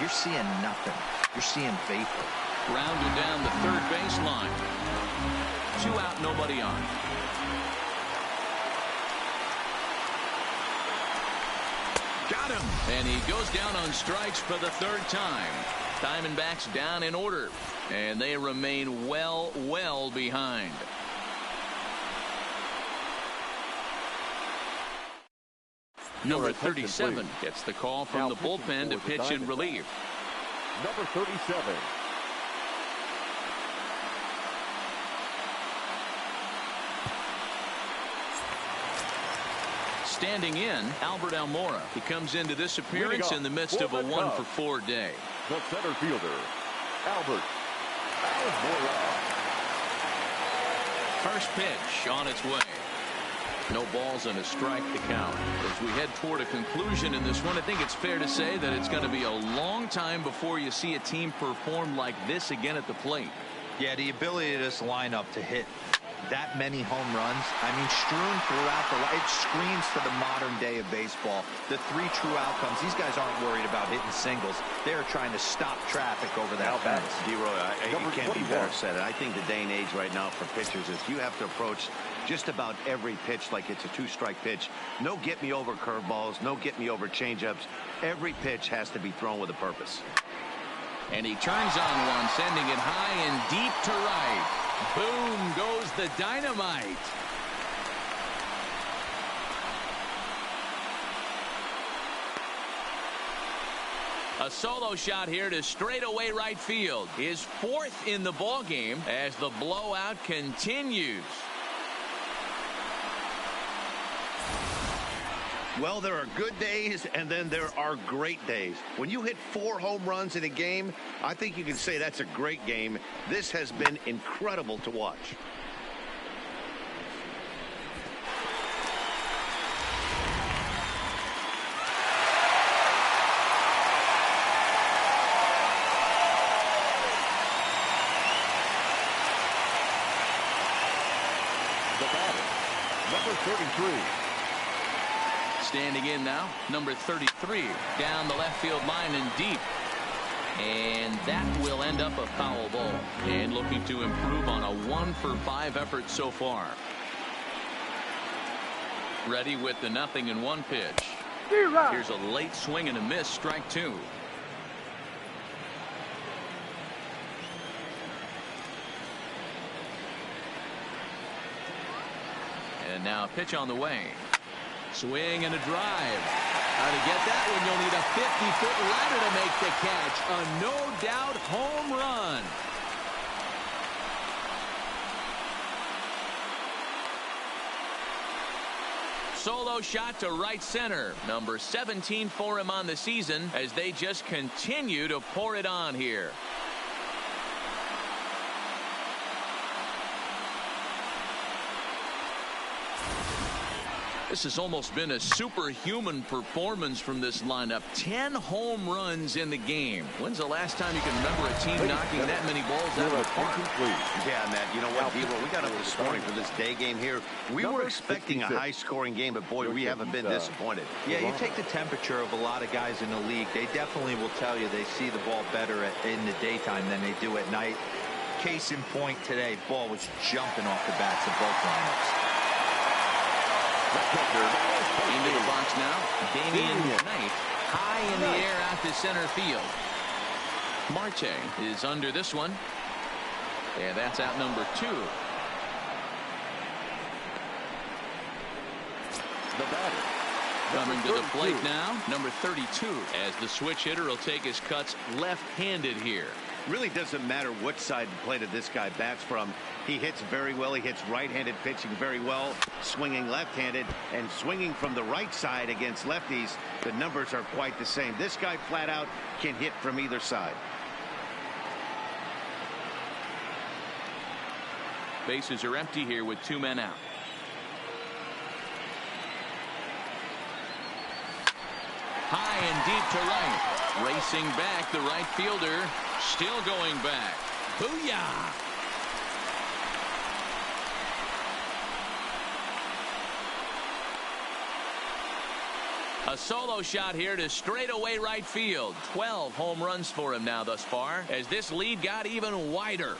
you're seeing nothing. You're seeing vapor. Grounded down the third baseline. 2 out, nobody on. Got him. And he goes down on strikes for the 3rd time. Diamondbacks down in order, and they remain well behind. Number 37 gets the call from the bullpen to pitch in relief. Number 37. Standing in, Albert Almora. He comes into this appearance in the midst of a 1-for-4 day. The center fielder, Albert Almora. First pitch on its way. No balls and a strike to count. As we head toward a conclusion in this one, I think it's fair to say that it's going to be a long time before you see a team perform like this again at the plate. Yeah, the ability of this lineup to hit that many home runs, I mean, strewn throughout it screams to the modern day of baseball. The 3 true outcomes. These guys aren't worried about hitting singles. They're trying to stop traffic over that fence. D-Roy, you can't be better said. I think the day and age right now for pitchers is you have to approach just about every pitch like it's a 2-strike pitch. No get-me-over curveballs, no get-me-over changeups. Every pitch has to be thrown with a purpose. And he turns on one, sending it high and deep to right. Boom goes the dynamite. A solo shot here to straightaway right field. His 4th in the ball game as the blowout continues. Well, there are good days, and then there are great days. When you hit 4 home runs in a game, I think you can say that's a great game. This has been incredible to watch. The batter, number 33. Standing in now, number 33, down the left field line and deep. And that will end up a foul ball. And looking to improve on a 1-for-5 effort so far. Ready with the 0-1 pitch. Here's a late swing and a miss, strike 2. And now a pitch on the way. Swing and a drive. How to get that one? You'll need a 50-foot ladder to make the catch. A no-doubt home run. Solo shot to right center. Number 17 for him on the season as they just continue to pour it on here. This has almost been a superhuman performance from this lineup. 10 home runs in the game. When's the last time you can remember a team knocking that many balls out of the park? Yeah, Matt, you know what, D-Roy, we got up this morning for this day game here. We were expecting a high-scoring game, but boy, we haven't been disappointed. Yeah, you take the temperature of a lot of guys in the league. They definitely will tell you they see the ball better in the daytime than they do at night. Case in point today, ball was jumping off the bats of both lineups. Into the box now, Damian Knight, high in the air out to center field. Marte is under this one, and that's out number 2. The batter, coming to the plate now, number 32, as the switch hitter will take his cuts left-handed here. Really doesn't matter what side of the plate this guy bats from. He hits very well. He hits right-handed pitching very well, swinging left-handed, and swinging from the right side against lefties. The numbers are quite the same. This guy flat out can hit from either side. Bases are empty here with 2 men out. High and deep to right. Racing back, the right fielder. Still going back. Booyah! A solo shot here to straightaway right field. 12 home runs for him now thus far, as this lead got even wider.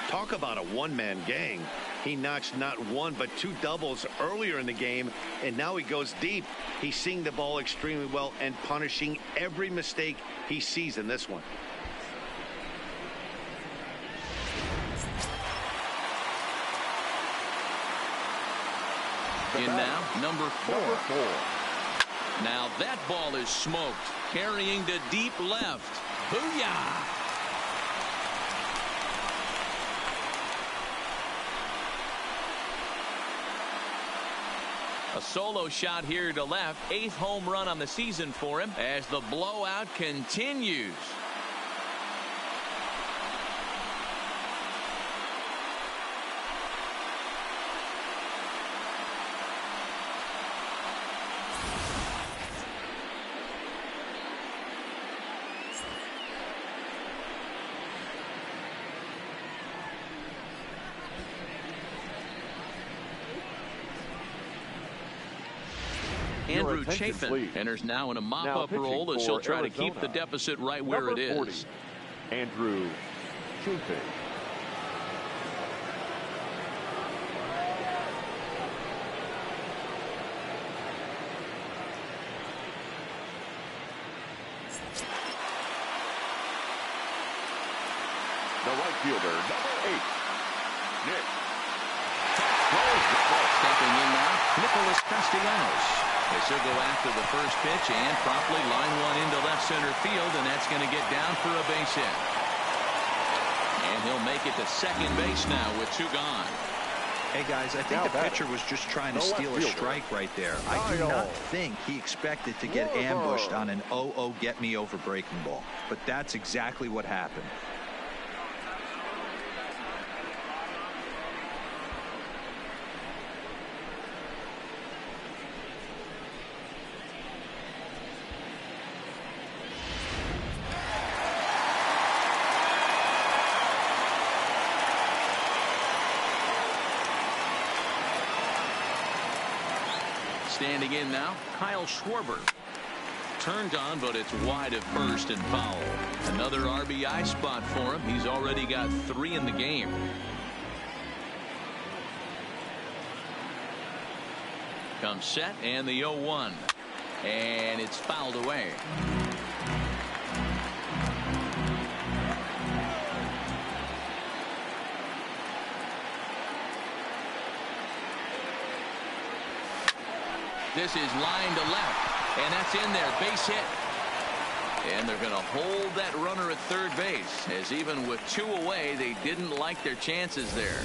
Talk about a one-man gang. He notched not one but two doubles earlier in the game, and now he goes deep. He's seeing the ball extremely well and punishing every mistake he sees in this one. In now, number 4. Now that ball is smoked. Carrying to deep left. Booyah! A solo shot here to left. 8th home run on the season for him as the blowout continues. Andrew Chafin enters now in a mop-up role as he'll try to keep the deficit right where it is. 40, Andrew Chafin. The right fielder, number 8, Nick. Stepping in now, Nicholas Castellanos. As he'll go after the first pitch and promptly line one into left center field, and that's going to get down for a base hit. And he'll make it to second base now with 2 gone. Hey, guys, I think the pitcher was just trying to steal a strike right there. I do not think he expected to get ambushed on an 0-0 get-me-over breaking ball. But that's exactly what happened. Standing in now, Kyle Schwarber. Turned on, but it's wide at first and foul. Another RBI spot for him. He's already got 3 in the game. Comes set and the 0-1. And it's fouled away. This is line to left, and that's in there, base hit. And they're going to hold that runner at third base, as even with 2 away, they didn't like their chances there.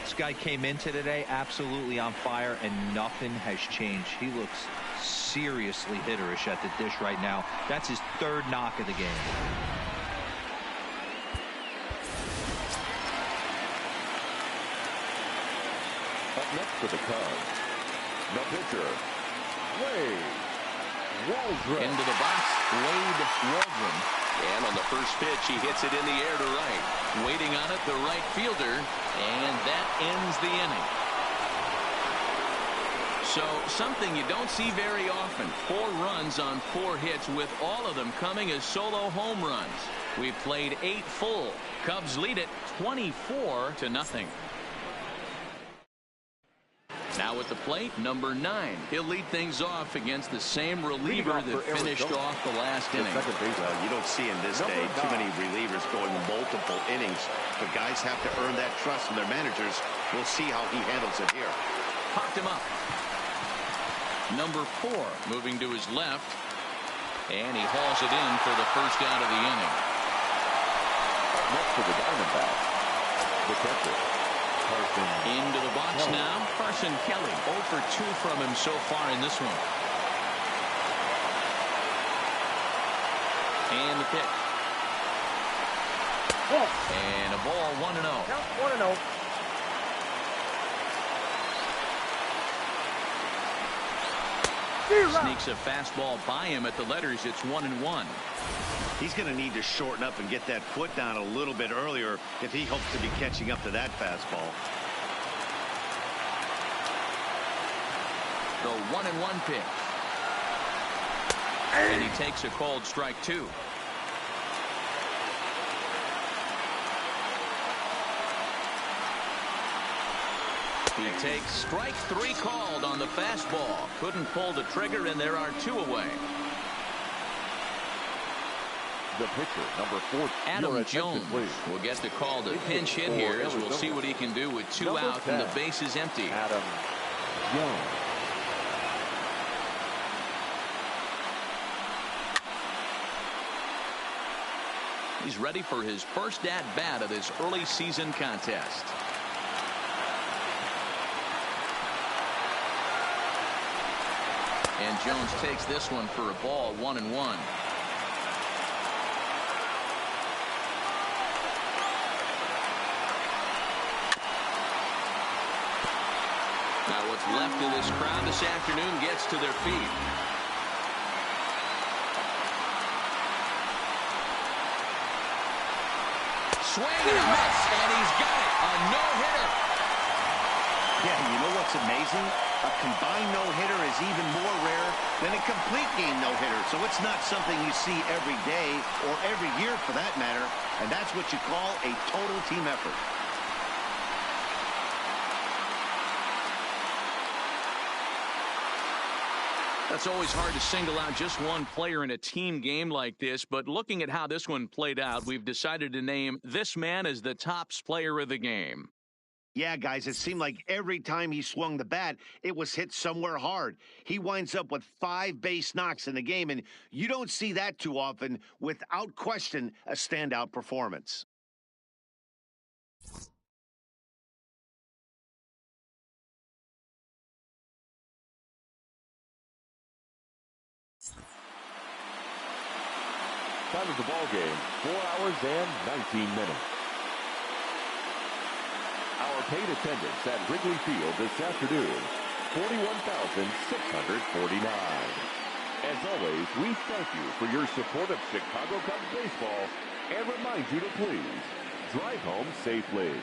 This guy came into today absolutely on fire, and nothing has changed. He looks seriously hitterish at the dish right now. That's his 3rd knock of the game. Up next for the Cubs, the pitcher, Wade Waldron. Into the box, Wade Waldron. And on the first pitch, he hits it in the air to right. Waiting on it, the right fielder, and that ends the inning. So something you don't see very often. 4 runs on 4 hits, with all of them coming as solo home runs. We've played 8 full. Cubs lead it 24-0. Now at the plate, number 9. He'll lead things off against the same reliever that finished off the last inning. Well, you don't see in this day too many relievers going multiple innings. But guys have to earn that trust from their managers. We'll see how he handles it here. Popped him up. Number 4 moving to his left. And he hauls it in for the first out of the inning. Next to the Diamondbacks, the catcher, Carson. Into the box now, Carson Kelly. 0 for 2 from him so far in this one. And the pitch. And a ball 1-0. Count 1-0. Sneaks a fastball by him at the letters. It's 1-1. He's going to need to shorten up and get that foot down a little bit earlier if he hopes to be catching up to that fastball. The 1-1 pitch. And he takes a called strike 2. He takes strike 3 called on the fastball. Couldn't pull the trigger, and there are 2 away. The pitcher, number 4, Adam Jones will get the call to pinch hit here, as we'll see what he can do with 2 out and the bases empty. Adam Jones. He's ready for his first at-bat of this early season contest. And Jones takes this one for a ball, 1-1. Now what's left of this crowd this afternoon gets to their feet. Swing and a miss, and he's got it. A no-hitter. Yeah, you know what's amazing? A combined no-hitter is even more rare than a complete game no-hitter. So it's not something you see every day or every year for that matter. And that's what you call a total team effort. That's always hard to single out just one player in a team game like this, but looking at how this one played out, we've decided to name this man as the tops player of the game. Yeah, guys, it seemed like every time he swung the bat, it was hit somewhere hard. He winds up with 5 base knocks in the game, and you don't see that too often. Without question, a standout performance. Time of the ball game, 4 hours and 19 minutes. Our paid attendance at Wrigley Field this afternoon, 41,649. As always, we thank you for your support of Chicago Cubs baseball and remind you to please drive home safely.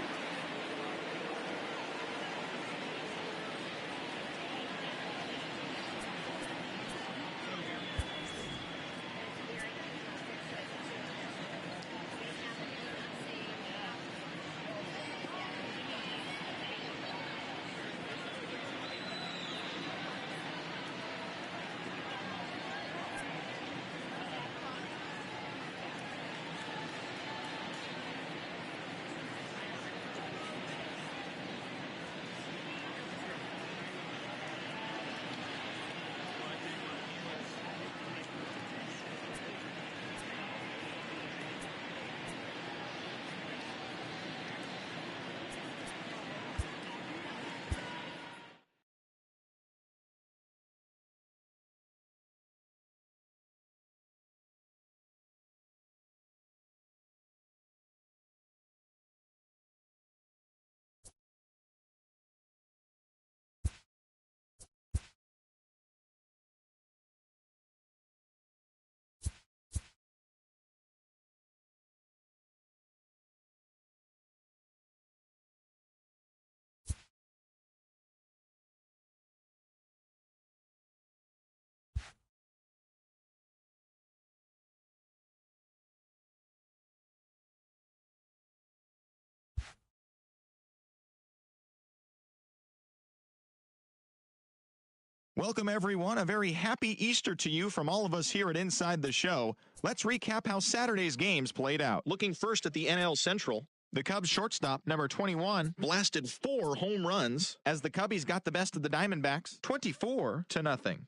Welcome, everyone. A very happy Easter to you from all of us here at Inside the Show. Let's recap how Saturday's games played out. Looking first at the NL Central, the Cubs shortstop, number 21, blasted 4 home runs as the Cubbies got the best of the Diamondbacks, 24-0.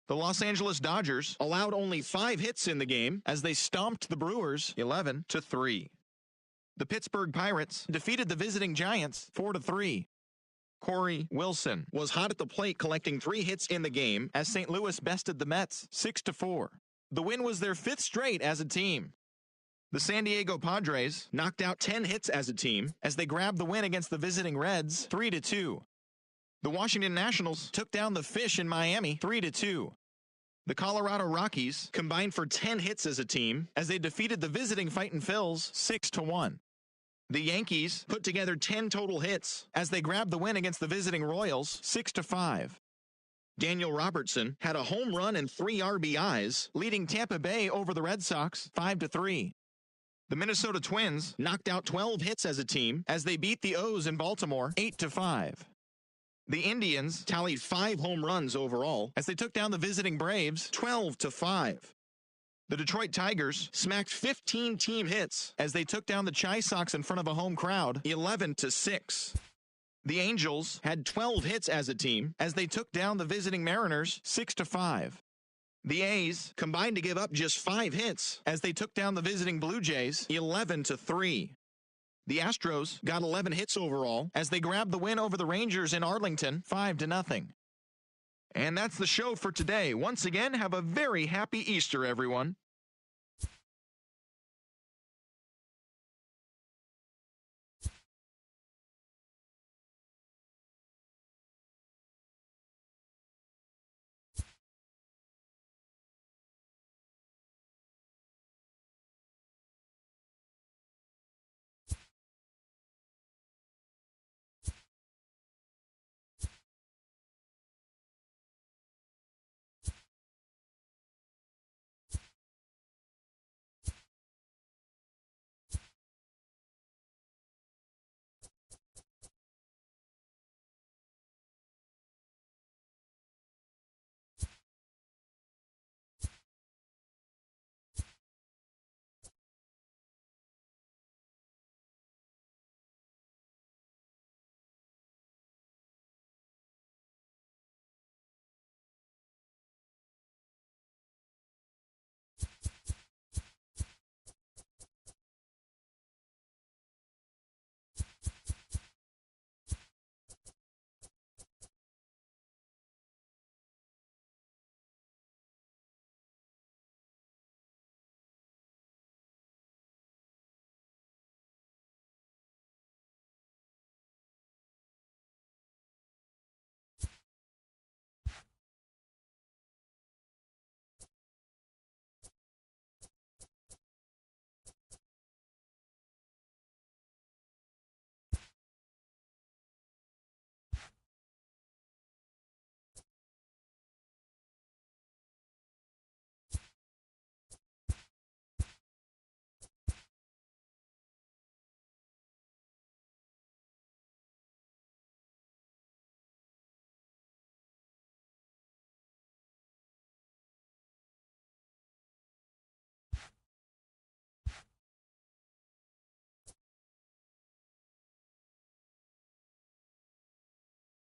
The Los Angeles Dodgers allowed only 5 hits in the game as they stomped the Brewers 11-3. The Pittsburgh Pirates defeated the visiting Giants 4-3. Corey Wilson was hot at the plate, collecting 3 hits in the game as St. Louis bested the Mets 6-4. The win was their 5th straight as a team. The San Diego Padres knocked out 10 hits as a team as they grabbed the win against the visiting Reds 3-2. The Washington Nationals took down the Fish in Miami 3-2. The Colorado Rockies combined for 10 hits as a team as they defeated the visiting Fightin' Phils 6-1. The Yankees put together 10 total hits as they grabbed the win against the visiting Royals 6-5. Daniel Robertson had a home run and 3 RBIs, leading Tampa Bay over the Red Sox 5-3. The Minnesota Twins knocked out 12 hits as a team as they beat the O's in Baltimore 8-5. The Indians tallied 5 home runs overall as they took down the visiting Braves 12-5. The Detroit Tigers smacked 15 team hits as they took down the Chi Sox in front of a home crowd 11-6. The Angels had 12 hits as a team as they took down the visiting Mariners 6-5. The A's combined to give up just 5 hits as they took down the visiting Blue Jays 11-3. The Astros got 11 hits overall as they grabbed the win over the Rangers in Arlington 5-0. And that's the show for today. Once again, have a very happy Easter, everyone.